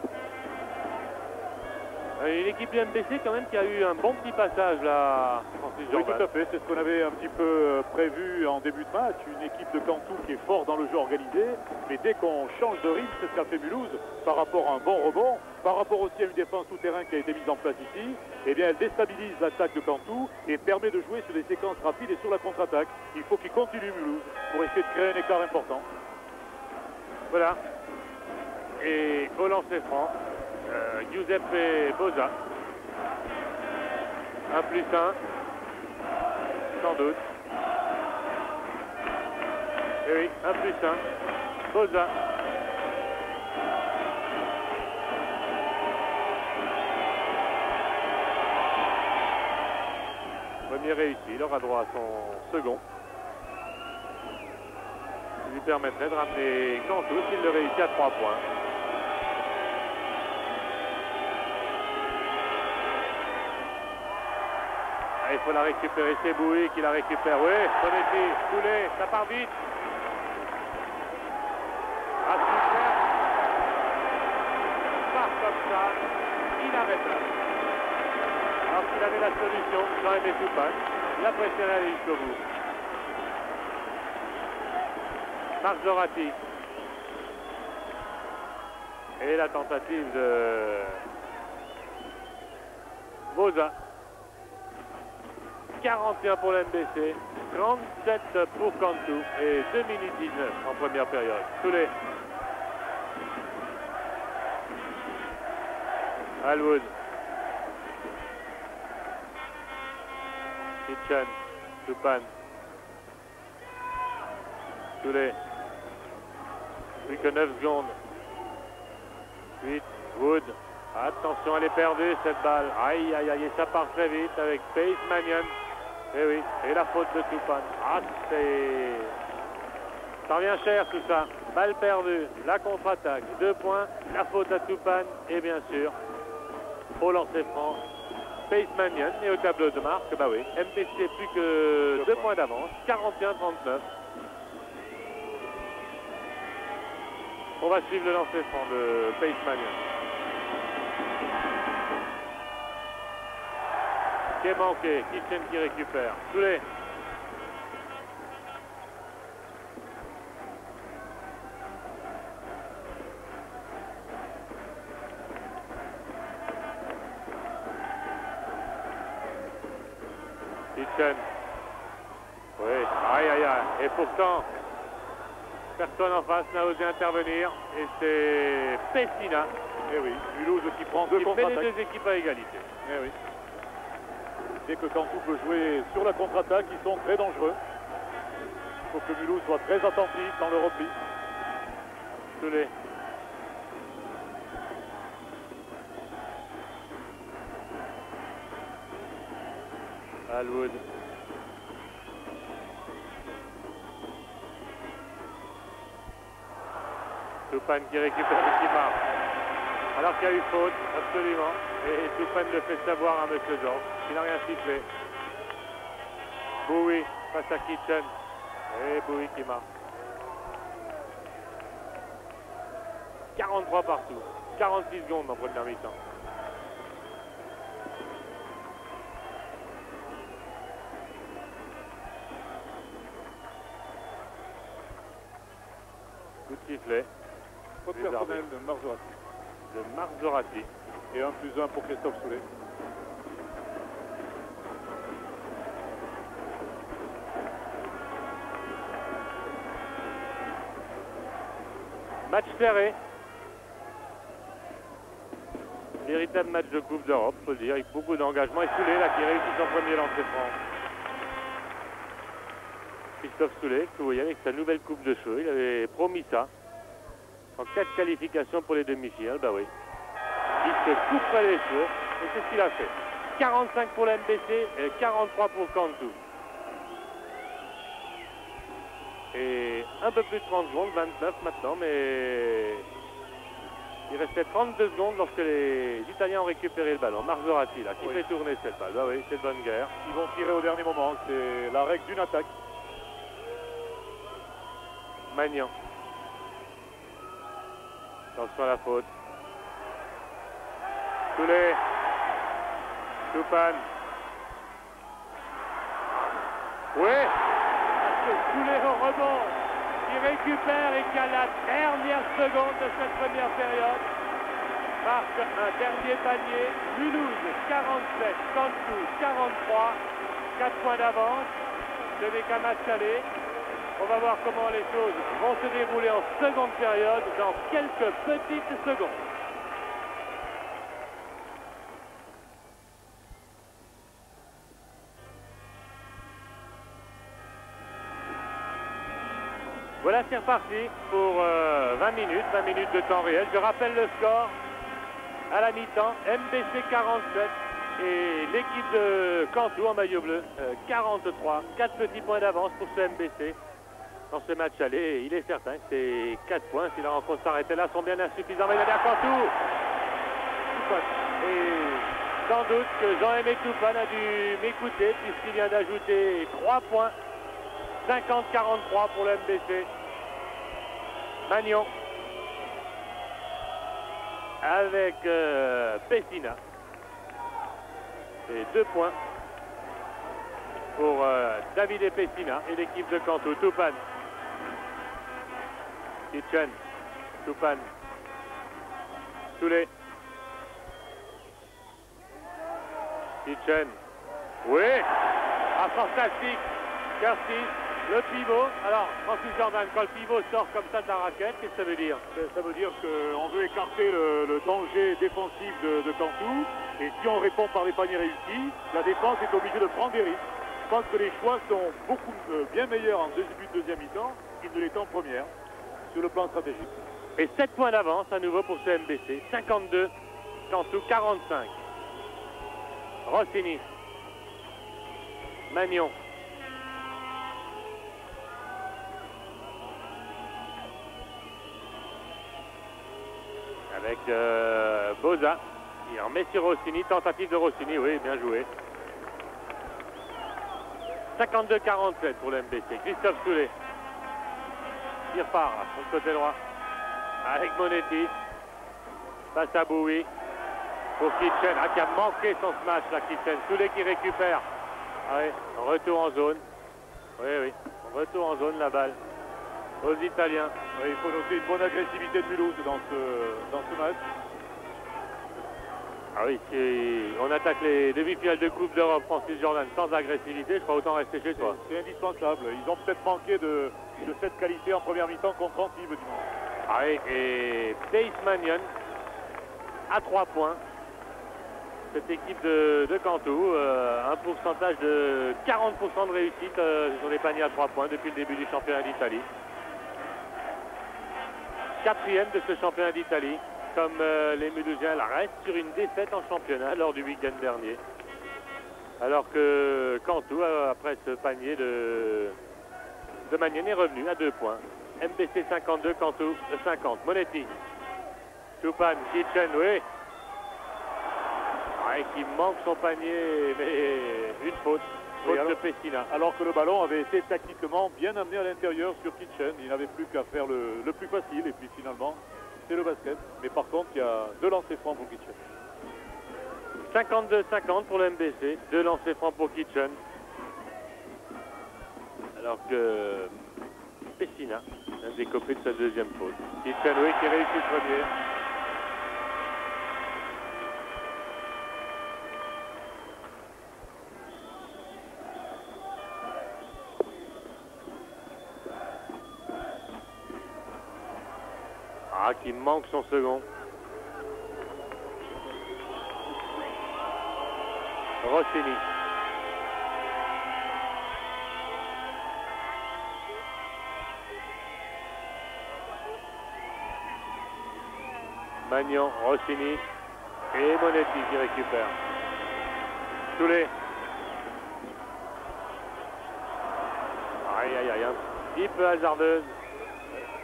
Une équipe du MBC quand même qui a eu un bon petit passage là, Francis
Oui,
Jordan.
tout à fait, c'est ce qu'on avait un petit peu prévu en début de match. Une équipe de Cantoux qui est forte dans le jeu organisé, mais dès qu'on change de rythme, c'est ce qu'a fait Mulhouse par rapport à un bon rebond, par rapport aussi à une défense souterraine qui a été mise en place ici, eh bien elle déstabilise l'attaque de Cantoux et permet de jouer sur des séquences rapides et sur la contre-attaque. Il faut qu'il continue Mulhouse pour essayer de créer un écart important.
Voilà. Et au lancer franc, Giuseppe Boza. 1+1, sans doute. Et oui, 1+1, Boza. Premier réussi, il aura droit à son second. Il lui permettrait de ramener Cantoux s'il le réussit à 3 points. Il faut la récupérer, c'est Bouy qui la récupère. Oui, Bonetti, Soulet, ça part vite. Ah, super. Part comme ça, il arrête là. Alors qu'il avait la solution, Jean-Aimé Toupane, la pression allait jusqu'au bout. Marzorati. Et la tentative de Boza. 41 pour l'MBC, 37 pour Cantoux et 2 minutes 19 en première période. Soulet. Alwood. Kitchen. Toupane. Soulet. Plus que 9 secondes. 8. Wood. Attention, elle est perdue cette balle. Aïe, aïe, aïe, et ça part très vite avec Pace Mannion. Eh oui, et la faute de Toupane. Ah, c'est... Ça revient cher tout ça. Balle perdue, la contre-attaque, 2 points, la faute à Toupane et bien sûr, au lancer franc, Pace Mannion. Et au tableau de marque, bah oui, MPC plus que 2 points d'avance, 41-39. On va suivre le lancer franc de Pace Mannion. Qui est manqué, Kitchen qui récupère. Soulet. Kitchen. Oui, aïe aïe aïe. Et pourtant, personne en face n'a osé intervenir. Et c'est Pessina.
Eh oui, Mulhouse qui prend 2
contre-attaques.
contre-attaques.
Les deux équipes à égalité.
Eh oui. dès que Cantu peut jouer sur la contre-attaque, ils sont très dangereux. Il faut que Mulhouse soit très attentif dans le repli.
Soulet. Alwood. Toupane qui récupère et qui marque. Alors qu'il y a eu faute, absolument. Et Toupane le fait savoir à M. Georges. Il n'a rien sifflé. Bowie face à Kitchen. Et Bowie qui marque. 43 partout. 46 secondes en première mi-temps. Coup de sifflet.
Faute personnelle de Marzorati.
De Marzorati.
Et 1+1 pour Christophe Soulet.
Match serré. Véritable match de Coupe d'Europe, faut le dire, avec beaucoup d'engagement. Et Soulet là qui réussit son premier lancer franc. Christophe Soulet, que vous voyez avec sa nouvelle coupe de cheveux, il avait promis ça. En 4 qualifications pour les demi-finales, bah oui. Il se couperait les cheveux, et c'est ce qu'il a fait. 45 pour la MBC et 43 pour Cantu. Et un peu plus de 30 secondes, 29 maintenant, mais il restait 32 secondes lorsque les Italiens ont récupéré le ballon. Marzorati là, qui fait tourner cette balle. Bah oui, c'est de bonne guerre.
Ils vont tirer au dernier moment, c'est la règle d'une attaque.
Magnan. Attention à la faute. Soulet. Toupane. Oui. Parce que Soulet au rebond. Qui récupère et qui a la dernière seconde de cette première période. Marque un dernier panier. Mulhouse 47, Cantu 43. 4 points d'avance. Ce n'est qu'un match aller. On va voir comment les choses vont se dérouler en seconde période dans quelques petites secondes. Voilà, c'est reparti pour 20 minutes de temps réel. Je rappelle le score à la mi-temps, MBC 47 et l'équipe de Cantu en maillot bleu 43. 4 petits points d'avance pour ce MBC. Dans ce match aller, il est certain que ces 4 points, si la rencontre s'arrêtait là, sont bien insuffisants. Mais il y a bien Cantu. Et sans doute que Jean-Aimé Toupane a dû m'écouter puisqu'il vient d'ajouter 3 points. 50-43 pour le MBC. Magnan. Avec Pessina. Et 2 points pour David et Pessina et l'équipe de Cantu. Toupane. Kitchen, Toupane, Soulet, Kitchen, oui, ah, fantastique, Curtis, le pivot. Alors, Francis Jordan, quand le pivot sort comme ça de la raquette, qu'est-ce que ça veut dire?
Ça veut dire qu'on veut écarter le danger défensif de Cantu, et si on répond par les paniers réussis, la défense est obligée de prendre des risques. Je pense que les choix sont beaucoup bien meilleurs en début de deuxième mi-temps qu'ils ne l'étaient en première. Sur le plan stratégique.
Et 7 points d'avance à nouveau pour ce MBC. 52, Cantu 45. Rossini. Magnan. Avec Boza. Il remet sur Rossini. Tentative de Rossini, oui, bien joué. 52-47 pour le MBC. Christophe Soulet. Il repart sur le côté droit avec Monetti face à Bowie pour Kitchen qui a manqué son smash là. Kitchen, Soulet qui récupère. Ah oui, retour en zone. Oui, retour en zone la balle aux Italiens.
Oui, il faut noter une bonne agressivité de Mulhouse dans ce match.
Ah oui, si on attaque les demi-finales de Coupe d'Europe, Francis Jordan, sans agressivité, je crois autant rester chez toi.
C'est indispensable. Ils ont peut-être manqué de cette qualité en première mi-temps contre Antibes dimanche.
Ah oui, et Pace Magnan à 3 points. cette équipe de Cantoux. Un pourcentage de 40% de réussite sur les paniers à 3 points depuis le début du championnat d'Italie. 4e de ce championnat d'Italie, comme les Mulhousiens restent sur une défaite en championnat lors du week-end dernier. Alors que Cantoux, après ce panier de Magnen, est revenu à 2 points. MBC 52, Cantoux 50. Monetti. Tupan, Kitchen, oui. Ouais, qui manque son panier, mais une faute. Faute de Pessina.
Alors que le ballon avait été tactiquement bien amené à l'intérieur sur Kitchen. Il n'avait plus qu'à faire le plus facile. Et puis finalement, c'est le basket. Mais par contre, il y a 2 lancers francs pour Kitchen.
52-50 pour le MBC. 2 lancers francs pour Kitchen. Alors que Pessina a décopé de sa 2e faute. Kitchen, oui, qui réussit le premier. Ah, qui manque son second. Rossini. Magnan, Rossini et Monetti qui récupère. Soulet. Aïe, aïe, aïe. Un petit peu hasardeuse.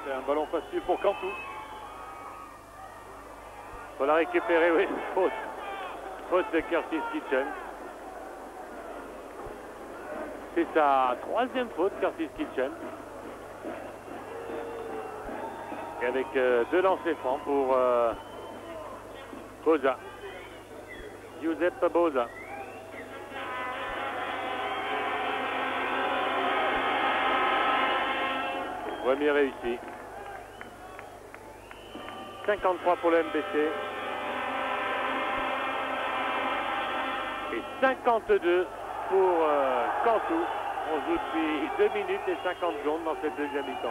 C'est un ballon facile pour Cantoux.
Faut la récupérer, oui. Faute. Faute de Curtis Kitchen. C'est sa 3e faute, Curtis Kitchen. Et avec 2 lancers francs pour Boza. Giuseppe Boza. Premier réussi. 53 pour le MBC. Et 52 pour Cantoux. On joue depuis 2 minutes et 50 secondes dans cette 2e mi-temps.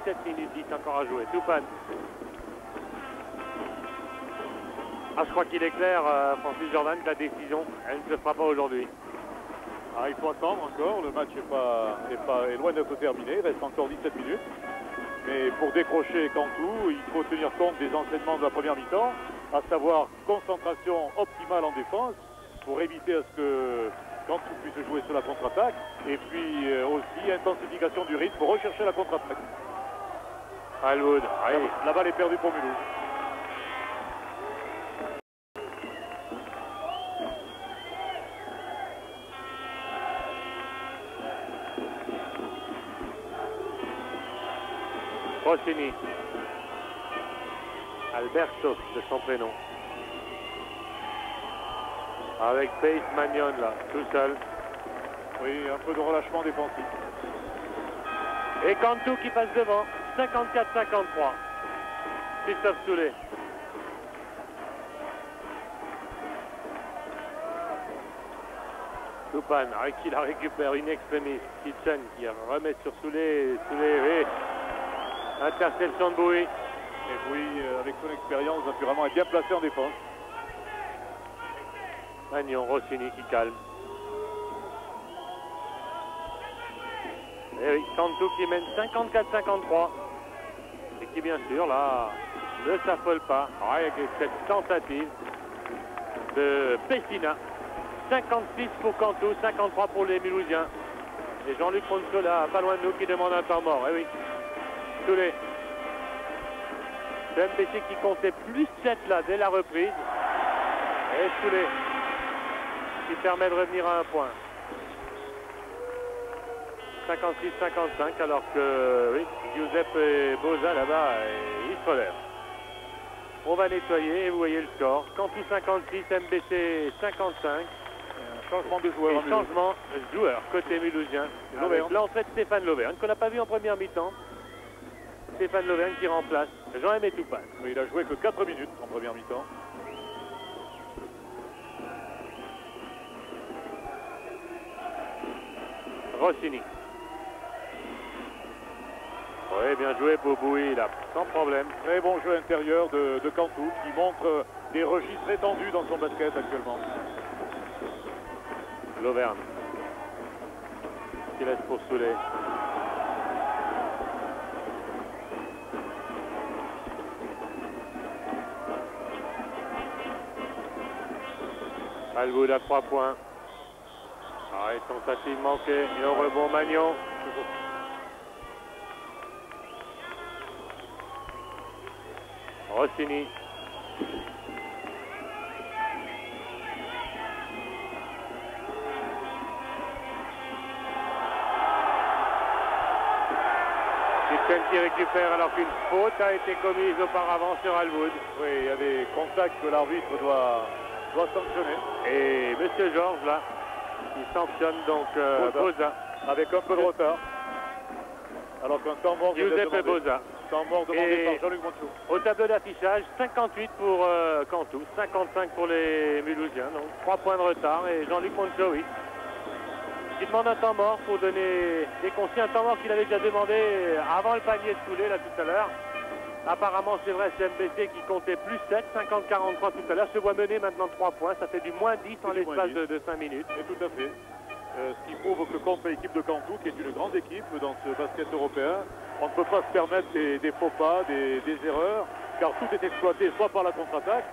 17 minutes 10 encore à jouer. Tupan. Ah, je crois qu'il est clair, Francis Jordan, que la décision, elle ne se fera pas aujourd'hui.
Ah, il faut attendre encore. Le match est loin d'être terminé. Il reste encore 17 minutes. Mais pour décrocher Cantoux, il faut tenir compte des enseignements de la première mi-temps, à savoir concentration optimale en défense pour éviter à ce que Cantoux puisse jouer sur la contre-attaque, et puis aussi intensification du rythme pour rechercher la contre-attaque.
Alwood, oui.
La balle est perdue pour Mulhouse.
Rossini. Alberto de son prénom. Avec Pace Magnon là, tout seul.
Oui, un peu de relâchement défensif.
Et Cantoux qui passe devant, 54-53. Christophe Soulet. Tupan, qui la récupère, une extremis. Kitchen qui remet sur Soulet. Soulet, oui. Interception de Bouy.
Et Bouy, avec son expérience, naturellement, est bien placé en défense.
Magnon, Rossini qui calme. Et oui, Cantoux qui mène 54-53. Et qui, bien sûr, là, ne s'affole pas. Avec cette tentative de Pessina. 56 pour Cantoux, 53 pour les Mulhousiens. Et Jean-Luc Ponsola, pas loin de nous, qui demande un temps mort. Eh oui. Soulet. Le MBC qui comptait plus 7 là dès la reprise. Et Soulet qui permet de revenir à un point. 56-55 alors que oui, Giuseppe et Boza là-bas, ils se relèvent. On va nettoyer et vous voyez le score. Cantoux 56, MBC 55.
Changement de joueur.
Et changement de joueur côté mulhousien. Avec l'entrée de Stéphane Lauvergne qu'on n'a pas vu en première mi-temps. Stéphane Lauvergne qui remplace Jean-Aimé Tupan.
Oui, il a joué que 4 minutes en première mi-temps.
Rossini. Oui, bien joué pour Bouy là, sans problème.
Très bon jeu intérieur de Cantoux qui montre des registres étendus dans son basket actuellement.
L'Auvergne qui laisse pour Soulet. Alwood à 3 points. Ah, et tentative manquée. Et au rebond Magnon. Rossini. Kitchen qui récupère alors qu'une faute a été commise auparavant sur Alwood.
Oui, il y a des contacts que l'arbitre doit sanctionner.
Et Monsieur Georges là, il sanctionne donc Boza.
Avec un peu de retard. Alors qu'un temps mort
Giuseppe Boza.
Temps mort demandé par Jean-Luc Monchou.
Au tableau d'affichage, 58 pour Cantu, 55 pour les Mulhousiens. Donc 3 points de retard et Jean-Luc Monchoui qui demande un temps mort pour donner des consignes. Un temps mort qu'il avait déjà demandé avant le panier de Soulet là tout à l'heure. Apparemment, c'est vrai, c'est MBC qui comptait plus 7, 50-43 tout à l'heure. Se voit mener maintenant 3 points. Ça fait du moins 10 en l'espace de 5 minutes.
Et tout à fait. Ce qui prouve que contre l'équipe de Cantu, qui est une grande équipe dans ce basket européen, on ne peut pas se permettre des faux pas, des erreurs, car tout est exploité soit par la contre-attaque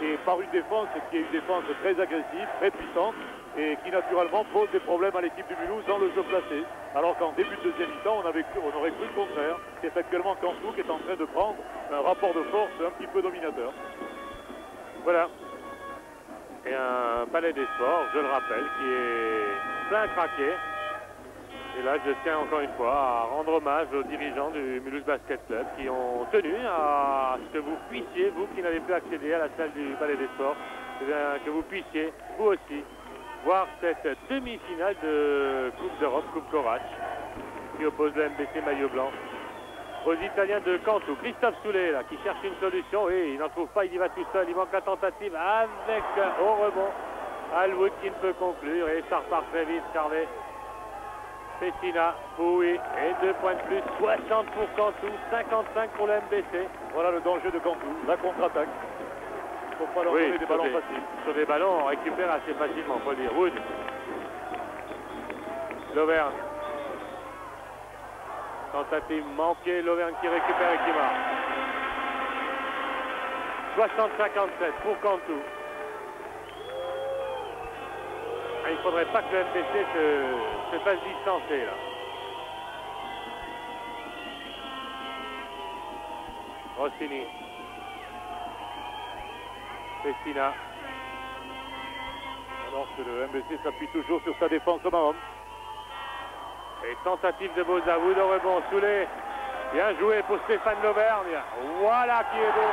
et par une défense qui est une défense très agressive, très puissante, et qui naturellement pose des problèmes à l'équipe du Mulhouse dans le jeu placé. Alors qu'en début de deuxième mi-temps, on aurait cru le contraire. C'est actuellement Cantu qui est en train de prendre un rapport de force un petit peu dominateur.
Voilà. Et un palais des sports, je le rappelle, qui est plein craqué. Et là, je tiens encore une fois à rendre hommage aux dirigeants du Mulhouse Basket Club qui ont tenu à ce que vous puissiez, vous qui n'avez plus accédé à la salle du palais des sports, que vous puissiez, vous aussi, voir cette demi-finale de Coupe d'Europe, Coupe Corac, qui oppose le MBC maillot blanc aux Italiens de Cantu. Christophe Soulet, là, qui cherche une solution, et il n'en trouve pas, il y va tout seul, il manque la tentative avec au rebond Alwood qui ne peut conclure, et ça repart très vite, Charvet. Pessina, oui, et 2 points de plus, 60 pour Cantu, 55 pour le MBC.
Voilà le danger de Cantu, la contre-attaque. Il ne faut pas leur donner des ballons faciles.
Sur des ballons, on récupère assez facilement, il faut le dire. Wood. L'Auvergne. Tentative manquée, l'Auvergne qui récupère et qui marque. 60-57 pour Cantu. Il ne faudrait pas que le MBC se fasse distancer là. Rossini. Pessina.
Alors que le MBC s'appuie toujours sur sa défense au minimum.
Et tentative de Bozawood au rebond. Soulet. Bien joué pour Stéphane L'Auvergne. Voilà qui est beau.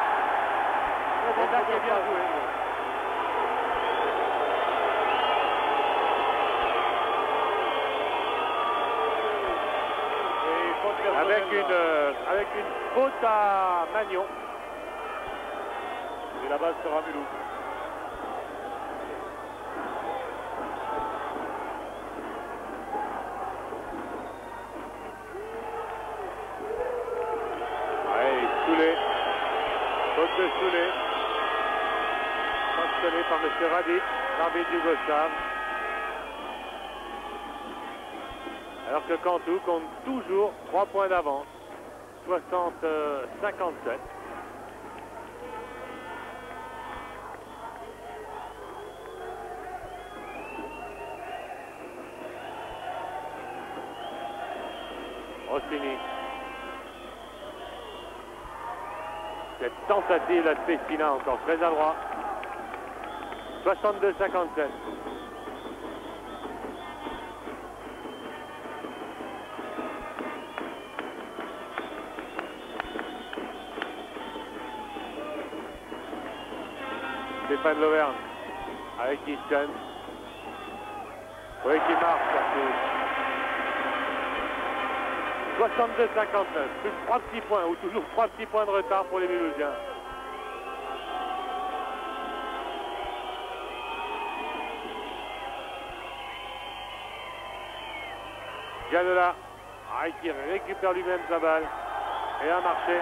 Boza qui est bien joué. Avec une faute à Magnon.
Et la balle sera Mulhouse.
Ouais, Soulet. Faute de Soulet. Sanctionné par M. Radic, l'arbitre yougoslave. Alors que Cantu compte toujours 3 points d'avance. 60-57. Rossini. Cette tentative là de Pessina encore très adroit. 62-57. Stéphane L'Auvergne avec Kitchen. Oui, qui marche surtout. 62-59, plus 3 petits points, ou toujours 3 petits points de retard pour les Mulhousiens. Gianola, qui récupère lui-même sa balle. Et un marché.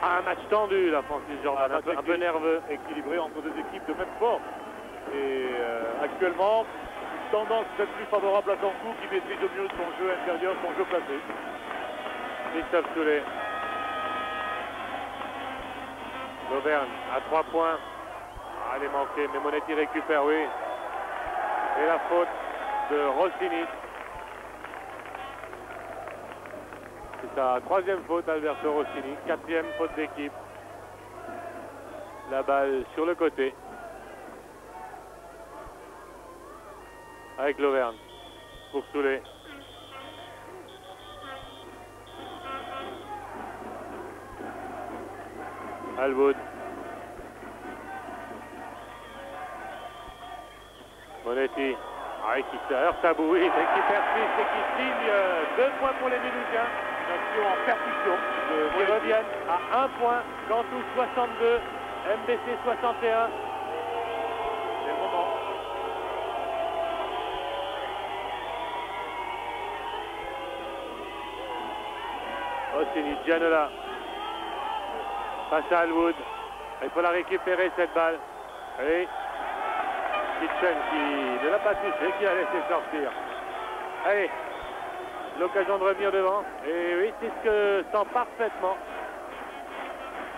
Un match tendu, là, Francis Jordan, un peu nerveux.
Équilibré entre deux équipes de même force. Et actuellement, tendance peut-être plus favorable à Cantu qui maîtrise mieux son jeu intérieur, son jeu placé.
Christophe Soulet. L'Auvergne à 3 points. Ah, elle est manquée, mais Monetti récupère, oui. Et la faute de Rossini. C'est sa 3e faute, Alberto Rossini. 4e faute d'équipe. La balle sur le côté. Avec l'Auvergne. Pour Soulet. Alwood. Monetti. Ah, qui se heurte à Bouy, et qui persiste et qui signe 2 points pour les Mulhousiens.
Une action en percussion.
Qui reviennent à 1 point. Cantu 62, MBC 61.
C'est le moment.
Rossini, Gianola. Face à Alwood. Il faut la récupérer cette balle. Et Kitchen qui ne l'a pas touché, qui a laissé sortir. Allez, l'occasion de revenir devant. Et oui, c'est ce que sent parfaitement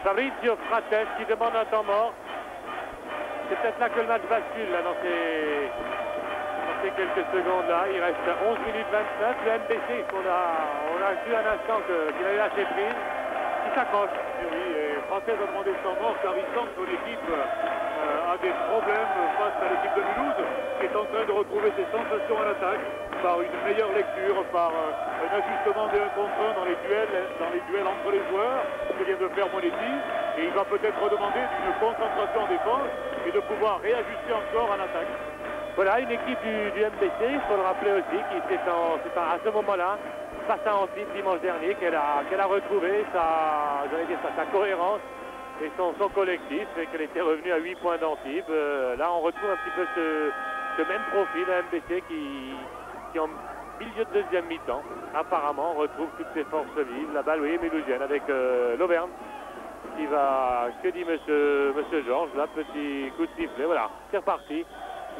Fabrizio Frates qui demande un temps mort. C'est peut-être là que le match bascule là, dans ces quelques secondes là. Il reste 11 minutes 29. Le MBC, on a vu un instant qu'il avait lâché prise, qui s'accroche.
Et oui, et Frates a demandé le temps mort car il sent que son équipe a des problèmes face à l'équipe de Mulhouse qui est en train de retrouver ses sensations à l'attaque par une meilleure lecture, par un ajustement des 1 contre 1 dans les duels entre les joueurs, ce que vient de faire Monetti, et il va peut-être demander une concentration en défense et de pouvoir réajuster encore en attaque.
Voilà, une équipe du MBC, il faut le rappeler aussi, qui c'est à ce moment-là, face à Antibes dimanche dernier, qu'elle a retrouvé sa cohérence et son collectif, et qu'elle était revenue à 8 points d'Antibes. Là, on retrouve un petit peu ce même profil à MBC qui en milieu de deuxième mi-temps, apparemment, retrouve toutes ses forces vives. La balle, oui, Mulhousienne avec l'Auvergne qui va, que dit monsieur Georges, là, petit coup de sifflet, voilà, c'est reparti.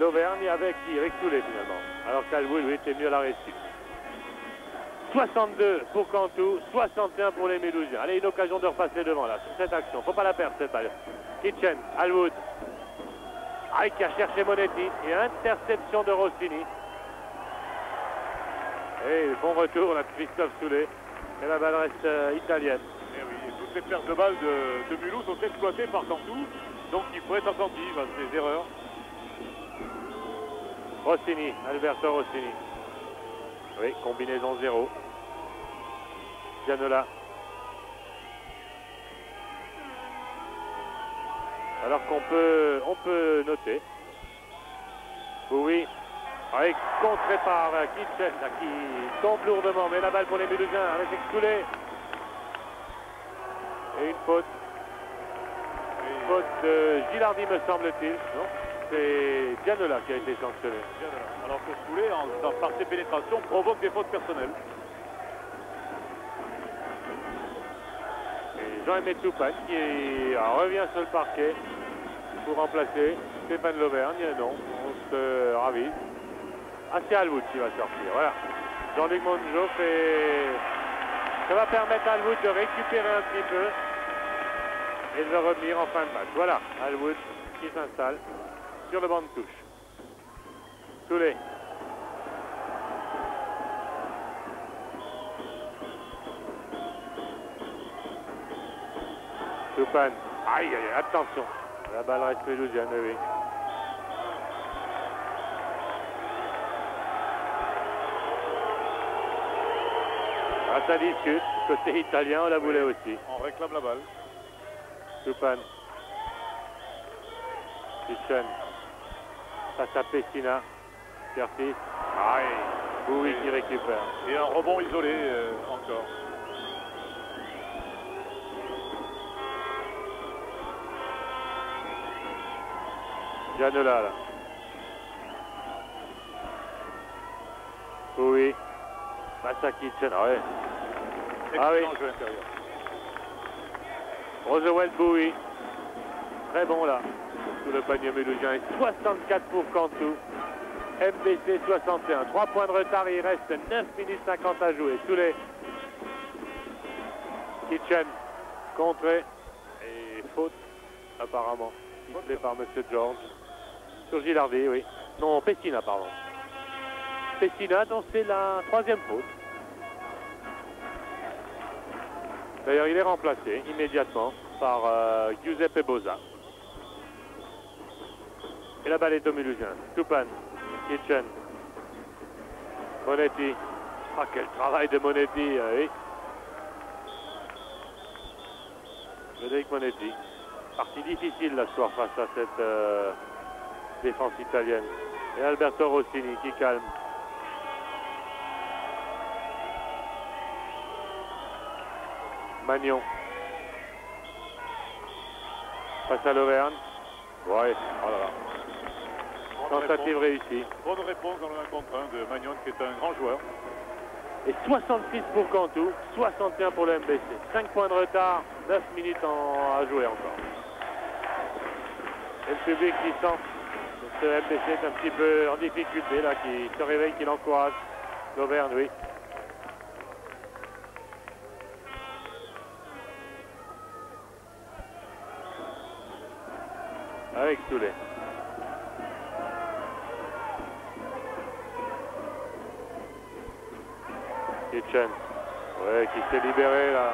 L'Auvergne avec Soulet finalement, alors qu'Alwood, oui, était mieux à la réussite. 62 pour Cantu, 61 pour les Mulhousiens. Allez, une occasion de repasser devant là, sur cette action. Faut pas la perdre cette balle. Kitchen, Alwood. Ah, qui a cherché Monetti. Et interception de Rossini. Et bon retour là de Christophe Soulet. Et la balle reste italienne.
Et oui, et toutes les pertes de balles de Mulhouse sont exploitées par Cantu. Donc il faut être attentif à ces erreurs.
Rossini, Alberto Rossini. Oui, combinaison 0. Gianola. Alors qu'on peut noter. Oui. Avec contré par Kitchen qui tombe lourdement, mais la balle pour les Mulhousiens avec Soulet. Et une faute. Une faute de Gilardi me semble-t-il. Non, c'est Gianola qui a été sanctionné.
Alors que Soulet, par ses pénétrations, provoque des fautes personnelles.
Et Jean-Aimé Toupane qui revient sur le parquet pour remplacer Stéphane L'Auvergne. Non, on se ravise. Ah, c'est Alwood qui va sortir. Voilà. Jean-Luc Mongeau fait. Ça va permettre à Alwood de récupérer un petit peu et de revenir en fin de match. Voilà, Alwood qui s'installe sur le banc de touche. Soulet. Toupane. Aïe, aïe, attention. La balle reste mulhousienne, oui. Ah, ça discute. Côté italien, on la voulait aussi.
On réclame la balle.
Toupane. Kitchen. Face à Pessina. Curtis. Aïe. Bouy qui récupère.
Et un rebond isolé encore.
Gianola là. Oui. Face à Kitchen. Ah ouais.
Excellent
oui.
jeu intérieur.
Rosewell Bowie. Très bon là. Sous le panier mulhousien. 64 pour Cantu. MBC 61. 3 points de retard. Il reste 9 minutes 50 à jouer. Soulet. Kitchen. Contré. Et faute apparemment. Sifflé par M. George. Sur Gilardi, oui. Non, Pessina, pardon. Pessina, donc c'est la 3e faute. D'ailleurs, il est remplacé immédiatement par Giuseppe Boza. Et la balle est au Mulhousien. Tupan, Kitchen, Monetti. Ah, quel travail de Monetti, oui. Frédéric Monetti. Partie difficile là ce soir face à cette défense italienne. Et Alberto Rossini qui calme. Magnon. Face à l'Auvergne. Ouais, oh là là. Tentative réussie.
Bonne réponse dans le 1 contre 1 de Magnon qui est un grand joueur.
Et 66 pour Cantu, 61 pour le MBC. 5 points de retard, 9 minutes à jouer encore. Et le public qui sent que ce MBC est un petit peu en difficulté, là, qui se réveille, qui l'encourage. L'Auvergne, oui. Avec Soulet. Kitchen. Ouais, qui s'est libéré là.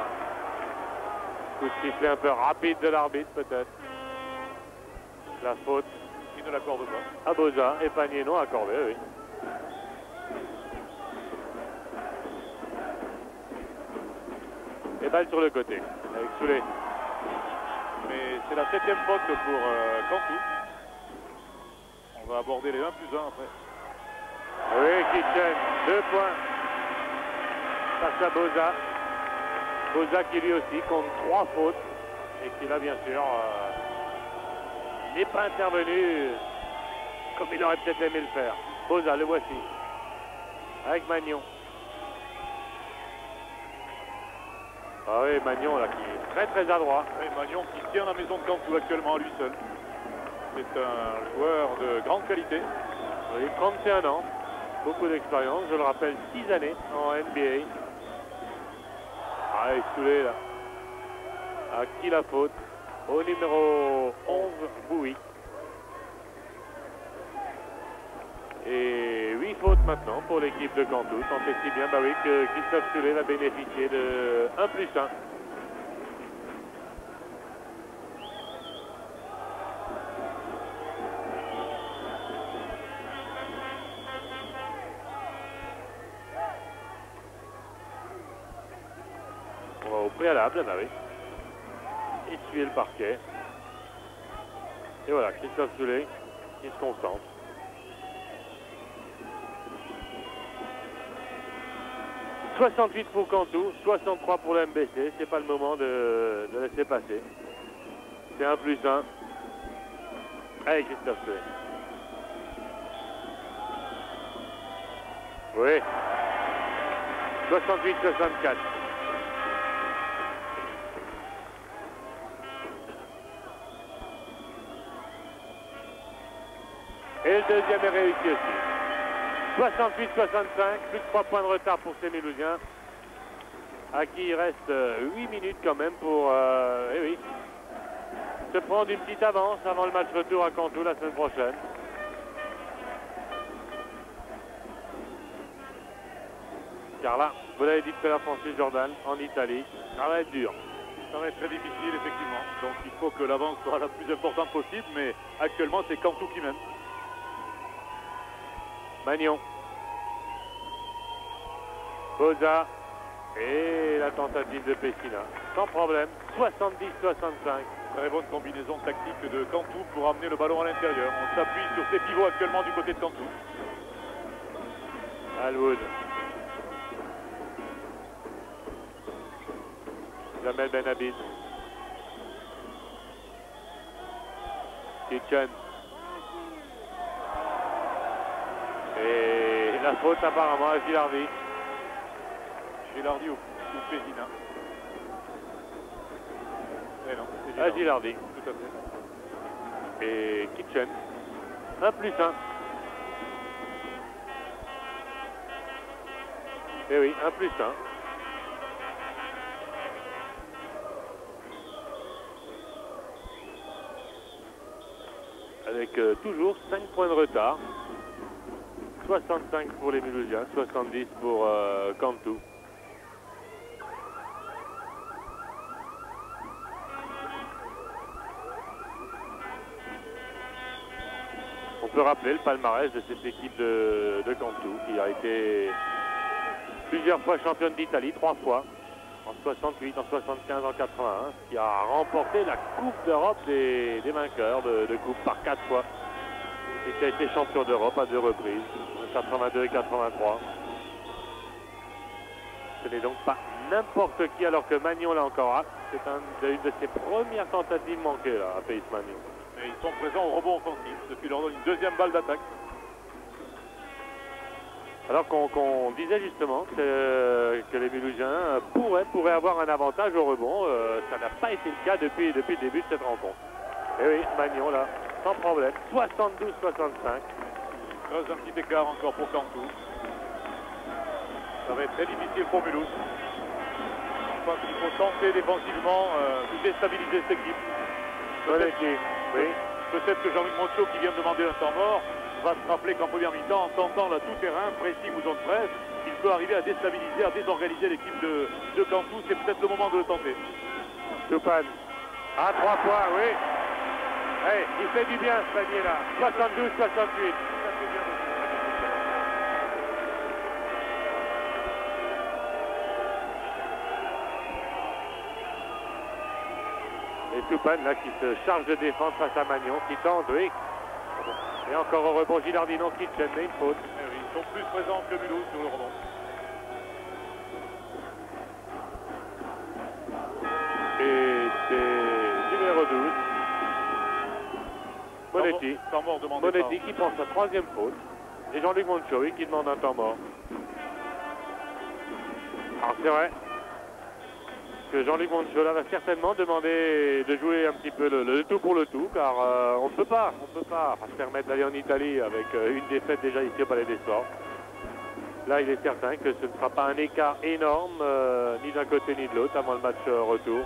Coup de sifflet un peu rapide de l'arbitre peut-être. La faute.
Qui ne l'accorde pas.
À Boza et Panier non accordé, oui. Et balle sur le côté, avec Soulet.
Mais c'est la 7e faute pour Cantu. On va aborder les 1 plus 1 après.
Oui, Kitchen, 2 points. Face à Boza. Boza qui lui aussi compte 3 fautes. Et qui là, bien sûr, n'est pas intervenu comme il aurait peut-être aimé le faire. Boza, le voici. Avec Magnon. Ah oui, Magnon là qui est très très adroit.
Oui, Magnon qui tient la maison de Cantu actuellement à lui seul. C'est un joueur de grande qualité.
Oui, 31 ans. Beaucoup d'expérience. Je le rappelle, 6 années en NBA. Ah, il est saoulé là. À qui la faute? Au numéro 11, Boui. Et 8 fautes maintenant pour l'équipe de Cantu. Tant et si bien, bah oui, que Christophe Soulet va bénéficier de 1 plus 1. On va au préalable, bah oui. Essuyer le parquet. Et voilà, Christophe Soulet qui se concentre. « 68 pour Cantu, 63 pour le MBC. C'est pas le moment de laisser passer. C'est 1 plus 1. Allez, Christophe Soulet. Oui. 68-64. Et le deuxième est réussi aussi. 68-65, plus de 3 points de retard pour ces Mulhousiens. À qui il reste 8 minutes quand même pour eh oui, se prendre une petite avance avant le match retour à Cantu la semaine prochaine. Car là, vous l'avez dit tout à l'heure, Francis Jordan, en Italie, ça va être dur.
Ça va être très difficile effectivement. Donc il faut que l'avance soit la plus importante possible, mais actuellement c'est Cantu qui mène.
Magnon. Boza. Et la tentative de Pessina. Sans problème. 70-65.
Très bonne combinaison tactique de Cantu pour amener le ballon à l'intérieur. On s'appuie sur ses pivots actuellement du côté de Cantu.
Alwood. Jamel Benhabib. Kitchen. Et la faute apparemment à Gilardi.
Gilardi ou Pessina. Mais non, c'est
Gilardi.
Tout à fait.
Et Kitchen. 1+1. Et oui, 1+1. Avec toujours 5 points de retard. 65 pour les Mulhousiens, 70 pour Cantu. On peut rappeler le palmarès de cette équipe de Cantu qui a été plusieurs fois championne d'Italie, 3 fois, en 68, en 75, en 81, qui a remporté la Coupe d'Europe des vainqueurs de Coupe par 4 fois, et qui a été champion d'Europe à 2 reprises, en 82 et 83. Ce n'est donc pas n'importe qui, alors que Magnon là encore, c'est une de ses premières tentatives manquées là, à Pays Magnon.
Et ils sont présents au rebond offensif depuis leur une deuxième balle d'attaque.
Alors qu'on disait justement que les Mulhousiens pourraient avoir un avantage au rebond. Ça n'a pas été le cas depuis le début de cette rencontre. Et oui, Magnon là, sans problème, 72-65.
Un petit écart encore pour Cantu. Ça va être très difficile pour Mulhouse. Je pense qu'il faut tenter défensivement de déstabiliser cette équipe. Peut-être que Jean-Luc Montiot, qui vient de demander un temps mort, va se rappeler qu'en première mi-temps, en tentant la tout-terrain, pressing ou zone presse, il peut arriver à déstabiliser, à désorganiser l'équipe de Cantu. C'est peut-être le moment de le tenter.
Toupane, à 3 points, oui. Hey, il fait du bien ce panier là. 72-68. Et Toupane là qui se charge de défense face à Magnon, qui tente, oui. Et encore au rebond, Gilardi non Kitchen, mais une faute.
Eh oui, ils sont plus présents que Mulhouse sur le rebond.
Et c'est numéro 12. Monetti.
Temps mort demandé
Monetti qui prend sa 3e faute. Et Jean-Luc Monchoui qui demande un temps mort. Alors c'est vrai que Jean-Luc Monchola va certainement demander de jouer un petit peu le tout pour le tout, car on ne peut pas se permettre d'aller en Italie avec une défaite déjà ici au Palais des Sports. Là, il est certain que ce ne sera pas un écart énorme, ni d'un côté ni de l'autre, avant le match retour.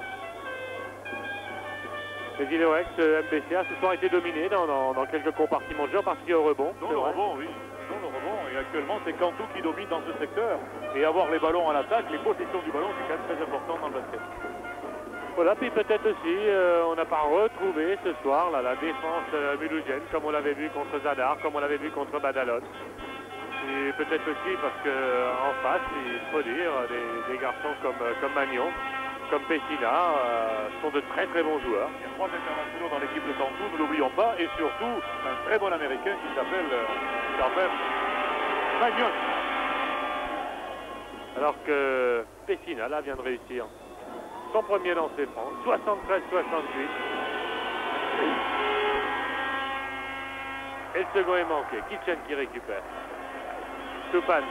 Mais il est vrai que ce MBC a ce soir été dominé dans quelques compartiments de jeu, en particulier au rebond.
Dans le rebond, oui. Dans le rebond. Et actuellement, c'est Cantu qui domine dans ce secteur. Et avoir les ballons à l'attaque, les possessions du ballon, c'est quand même très important dans le basket.
Voilà, puis peut-être aussi, on n'a pas retrouvé ce soir là, la défense mulhousienne, comme on l'avait vu contre Zadar, comme on l'avait vu contre Badalone. Et peut-être aussi parce qu'en face, il faut dire, des garçons comme Magnon, comme Pessina, sont de très très bons joueurs.
Il y a 3 internationaux dans l'équipe de Cantu, ne l'oublions pas, et surtout un très bon américain qui s'appelle quand même Magnon.
Alors que Pessina là vient de réussir son premier lancer franc, 73-68. Et le second est manqué, Kitchen qui récupère. Toupane.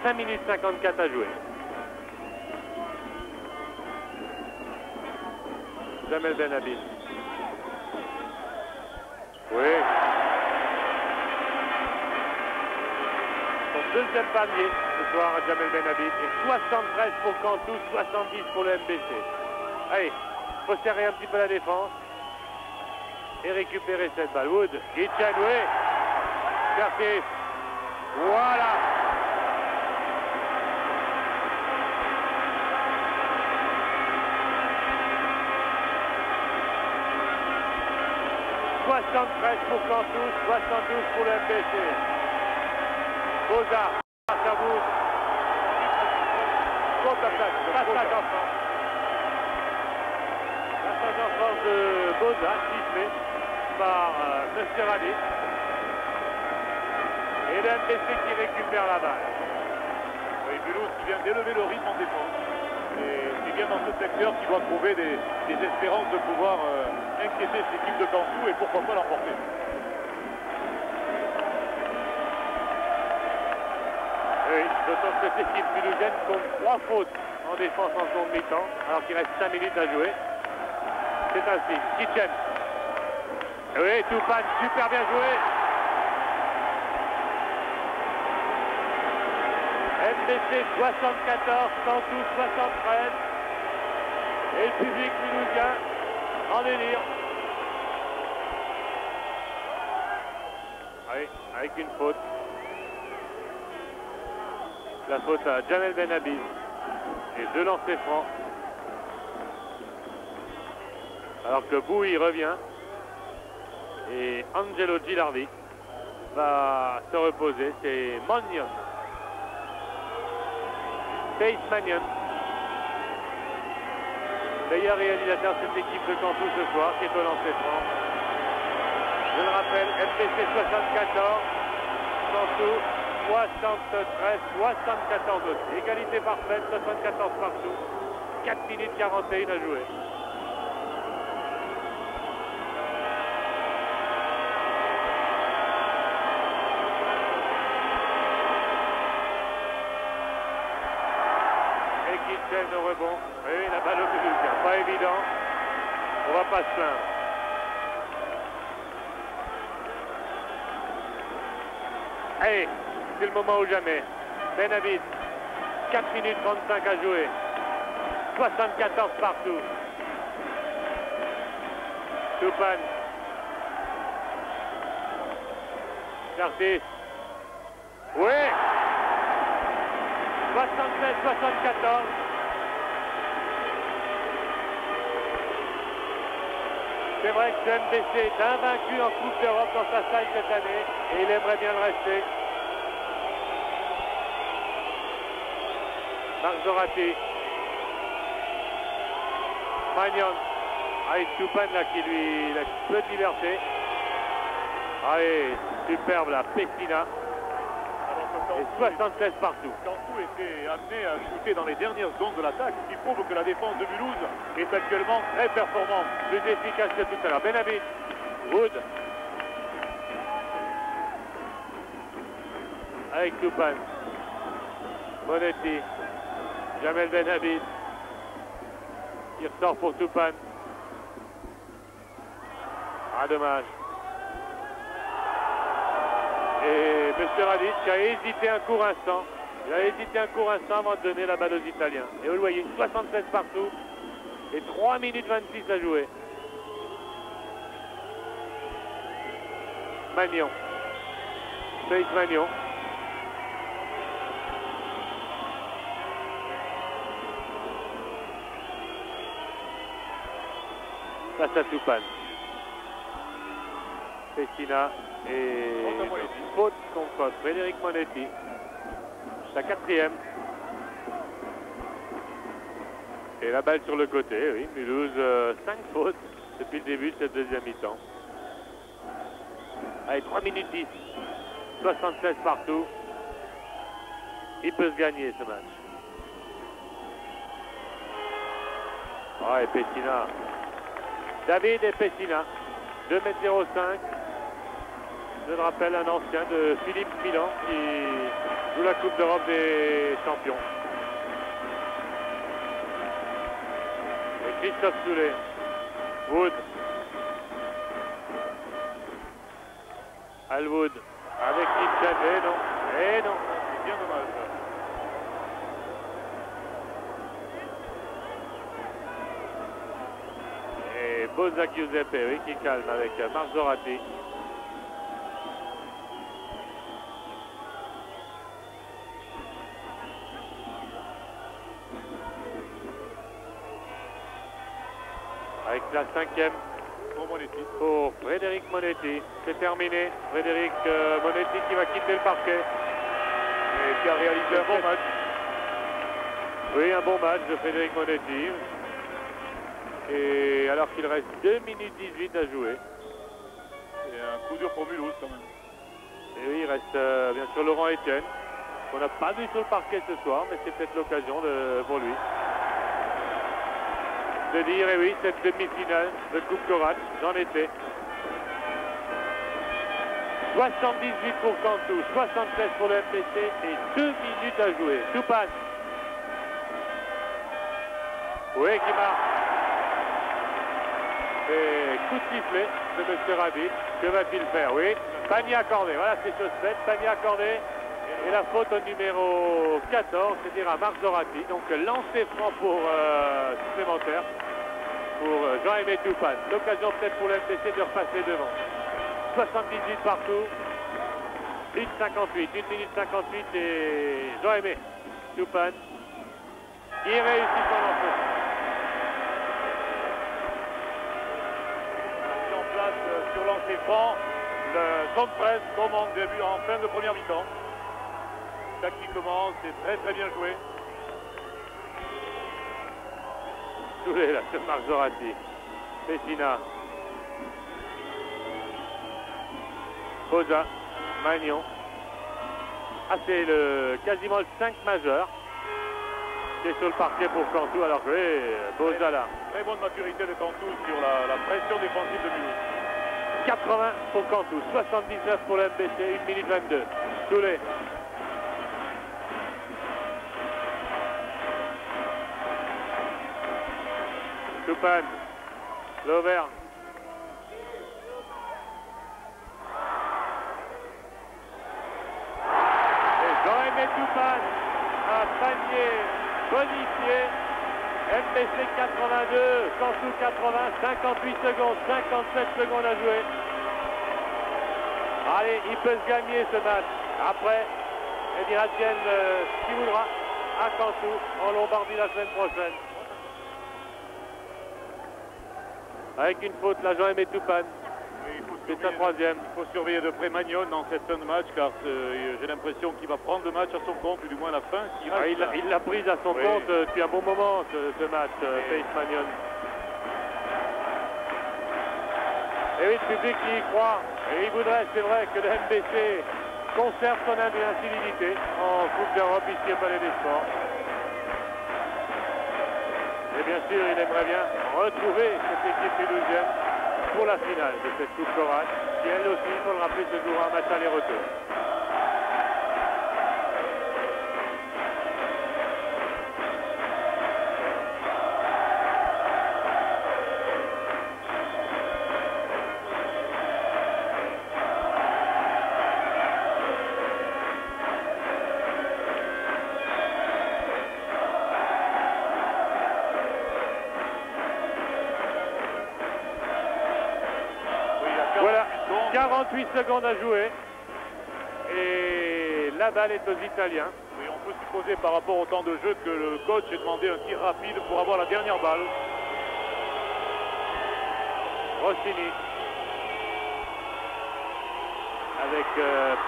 5 minutes 54 à jouer. Jamel Benhabib. Oui. Son deuxième panier ce soir à Jamel Benhabib. Et 73 pour Cantu, 70 pour le MBC. Allez, il faut serrer un petit peu la défense. Et récupérer cette balle. Wood, Kitchen, oui. Curtis. Voilà. « 73 pour Cantu, 72 pour le MBC. Boza, face à Wood. Contre-attaque, passage en force. Passage en force de Boza, sifflé par M. Radis. Et le MBC qui récupère la balle.
Oui, Mulhouse qui vient d'élever le rythme en défense. Et qui vient dans ce secteur qui doit trouver des espérances de pouvoir inquiéter cette équipe de Cantu et pourquoi pas l'emporter.
Oui, d'autant que cette équipe mulhousienne compte 3 fautes en défense en seconde mi-temps, alors qu'il reste 5 minutes à jouer. C'est ainsi. Kitchen. Oui, Toupane, super bien joué. MBC 74, Cantou 73. Et le public mulhousien en délire. Oui, avec une faute. La faute à Jamel Benhabib. Et 2 lancers francs. Alors que Bouy revient. Et Angelo Gilardi va se reposer. C'est Magnon. Pace Magnon. Meilleur réalisateur de cette équipe de Cantou ce soir, qui est au lancer franc. Je le rappelle, MPC 74, Cantou 73, 74 aussi. Égalité parfaite, 74 partout. 4 minutes 41 à jouer. Et Kitchen au rebond. Oui, la balle au Mulhousien. Pas évident. On va pas se plaindre. Allez, c'est le moment ou jamais. Benhabib, 4 minutes 35 à jouer. 74 partout. Toupane. Chartis. Oui. 76-74. C'est vrai que ce MBC est invaincu en Coupe d'Europe dans sa salle cette année et il aimerait bien le rester. Marzorati. Magnon. Avec Toupane là qui lui laisse peu de liberté. Allez, superbe là, Pessina. Et 76 partout.
Cantou était amené à shooter dans les dernières secondes de l'attaque, ce qui prouve que la défense de Mulhouse est actuellement très performante.
Plus efficace que tout à l'heure. Benhabib. Wood. Avec Toupane. Monetti. Jamel Benhabib. Il ressort pour Toupane. Ah, dommage. Et M. Radic a hésité un court instant. Il a hésité un court instant avant de donner la balle aux Italiens. Et vous le voyez, 76 partout. Et 3 minutes 26 à jouer. Magnon. Face Magnon. Face à Toupane. Pessina et faute contre Frédéric Monetti. La 4e. Et la balle sur le côté, oui. Mulhouse, 5 fautes depuis le début de cette deuxième mi-temps. Allez, 3 minutes 10. 76 partout. Il peut se gagner ce match. Ah, et Pessina. David et Pessina. 2,05 m. Je le rappelle, un ancien de Philippe Milan qui joue la Coupe d'Europe des champions. Et Christophe Soulet. Wood. Alwood. Avec Kitchen. Et non. Et non.
C'est bien dommage.
Et Bozak Giuseppe, oui, qui calme avec Marzorati. Avec la 5e pour Frédéric Monetti. C'est terminé. Frédéric Monetti qui va quitter le parquet.
Et qui a réalisé un bon match.
Oui, un bon match de Frédéric Monetti. Et alors qu'il reste 2 minutes 18 à jouer.
Et un coup dur pour Mulhouse quand même.
Et oui, il reste bien sûr Laurent Etienne, qu'on n'a pas vu sur le parquet ce soir, mais c'est peut-être l'occasion pour lui de dire, et oui, cette demi-finale de Coupe Korac, j'en étais. 78 pour Cantou, 76 pour le MPC et 2 minutes à jouer. Toupane. Oui, qui marque. Et coup de sifflet de M. Rabi. Que va-t-il faire? Oui, panier accordé. Voilà, c'est chose faite. Panier accordé. Et la faute au numéro 14, c'est-à-dire à Marzorati. Donc lancer franc pour supplémentaire pour Jean-Aimé Toupane. L'occasion peut-être pour le MBC de repasser devant. 78 partout. 1 minute 58 et Jean-Aimé Toupane qui réussit son lancer.
En place sur lancer franc, le zone presse comme en début, en fin de première mi-temps. Tactiquement, c'est très très bien joué.
Soulet là sur Marzorati. Pessina. Boza. Magnon. Ah, c'est quasiment le 5 majeur qui est sur le parquet pour Cantu. Alors joué, Boza là.
Très bonne maturité de Cantu sur la pression défensive de Mulhouse.
80 pour Cantu, 79 pour le MBC, 1 minute 22. Soulet. Toupane. L'Auvergne. Jean-Aimé Toupane, un panier bonifié, MBC 82, Cantu 80, 58 secondes, 57 secondes à jouer. Allez, il peut se gagner ce match. Après, il dira tienne qui voudra à Cantu en Lombardie la semaine prochaine. Avec une faute, là, Jean-Aimé Toupane. C'est sa troisième.
Il faut surveiller de près Magnon dans cette fin de match car j'ai l'impression qu'il va prendre le match à son compte, ou du moins à la fin.
Il l'a prise à son compte depuis un bon moment ce match, Pace Magnon. Et oui, le public qui y croit. Et il voudrait, c'est vrai, que le MBC conserve son invincibilité en Coupe d'Europe ici au Palais des Sports. Et bien sûr, il aimerait bien retrouver cette équipe toulousaine pour la finale de cette Coupe Corat, qui elle aussi, il faut le rappeler, se jouera un match aller-retour. Voilà, 48 secondes à jouer. Et la balle est aux Italiens.
Oui, on peut supposer par rapport au temps de jeu que le coach ait demandé un tir rapide pour avoir la dernière balle.
Rossini. Avec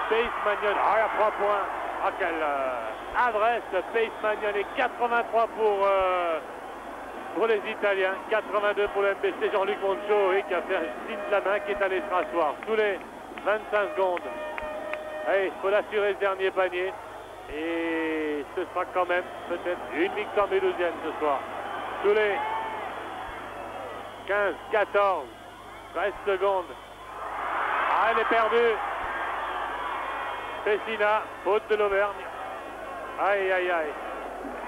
Pace Magnon. Ah, il y a 3 points. Ah, quelle adresse, Pace Magnon. Et 83 pour les Italiens, 82 pour le MBC. Jean-Luc Moncho, oui, qui a fait signe de la main, qui est allé se rasseoir. Sous les 25 secondes. Allez, il faut l'assurer ce dernier panier. Et ce sera quand même peut-être une victoire mulhousienne ce soir. Sous les 15, 14, 13 secondes. Ah, elle est perdue. Pessina, faute de l'Auvergne. Aïe, aïe, aïe.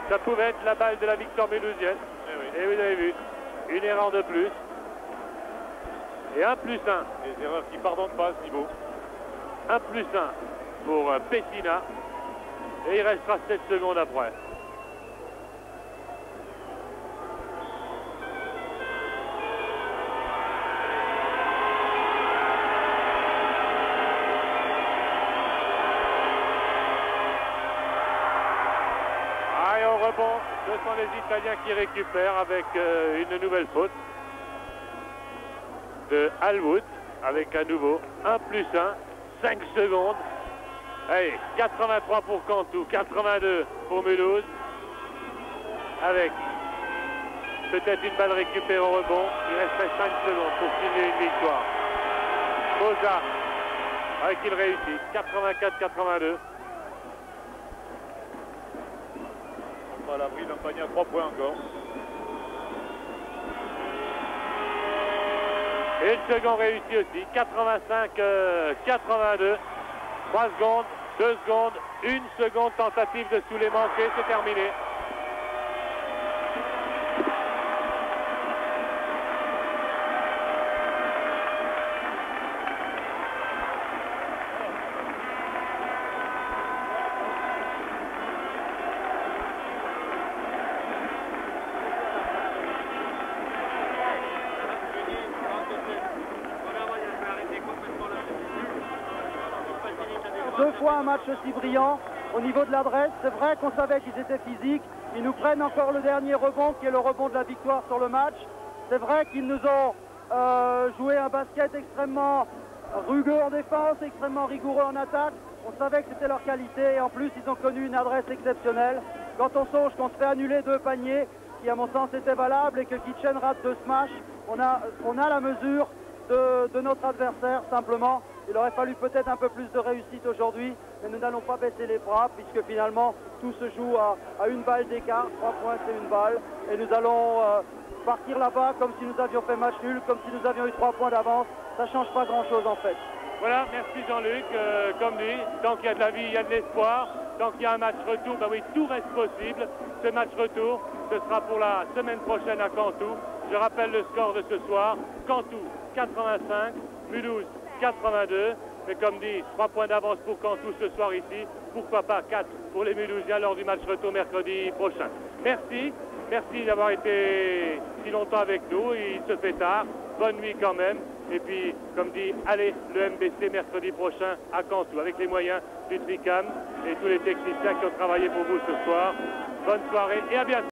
Ça pouvait être la balle de la victoire mulhousienne. Et vous avez vu, une erreur de plus. Et 1+1.
Des erreurs qui pardonnent pas à ce niveau.
1+1 pour Pessina. Et il restera 7 secondes après. Allez, au rebond, ce sont les Italiens qui récupèrent avec une nouvelle faute de Alwood, avec à nouveau 1+1, 5 secondes. Allez, 83 pour Cantu, 82 pour Mulhouse, avec peut-être une balle récupérée au rebond. Il resterait 5 secondes pour signer une victoire. Boza, avec il réussit, 84-82.
On va à l'abri d'un panier à 3 points encore.
Et le second réussi aussi, 85-82. 3 secondes, 2 secondes, 1 seconde, tentative de Soulet manquée, c'est terminé.
fois un match aussi brillant. Au niveau de l'adresse, c'est vrai qu'on savait qu'ils étaient physiques. Ils nous prennent encore le dernier rebond, qui est le rebond de la victoire sur le match. C'est vrai qu'ils nous ont joué un basket extrêmement rugueux en défense, extrêmement rigoureux en attaque. On savait que c'était leur qualité et en plus ils ont connu une adresse exceptionnelle. Quand on songe qu'on se fait annuler 2 paniers, qui à mon sens étaient valables, et que Kitchen rate 2 smash, on a la mesure de notre adversaire simplement. Il aurait fallu peut-être un peu plus de réussite aujourd'hui, mais nous n'allons pas baisser les bras puisque finalement tout se joue à une balle d'écart. 3 points c'est une balle et nous allons partir là-bas comme si nous avions fait match nul, comme si nous avions eu 3 points d'avance. Ça ne change pas grand-chose en fait.
Voilà, merci Jean-Luc. Comme dit, tant qu'il y a de la vie, il y a de l'espoir. Tant qu'il y a un match retour, ben oui, tout reste possible. Ce match retour, ce sera pour la semaine prochaine à Cantoux. Je rappelle le score de ce soir. Cantoux 85, Mulhouse 82. Mais comme dit, 3 points d'avance pour Cantoux ce soir ici. Pourquoi pas 4 pour les Mulhousiens lors du match retour mercredi prochain. Merci. Merci d'avoir été si longtemps avec nous. Il se fait tard. Bonne nuit quand même. Et puis, comme dit, allez, le MBC mercredi prochain à Cantoux avec les moyens du Tricam et tous les techniciens qui ont travaillé pour vous ce soir. Bonne soirée et à bientôt.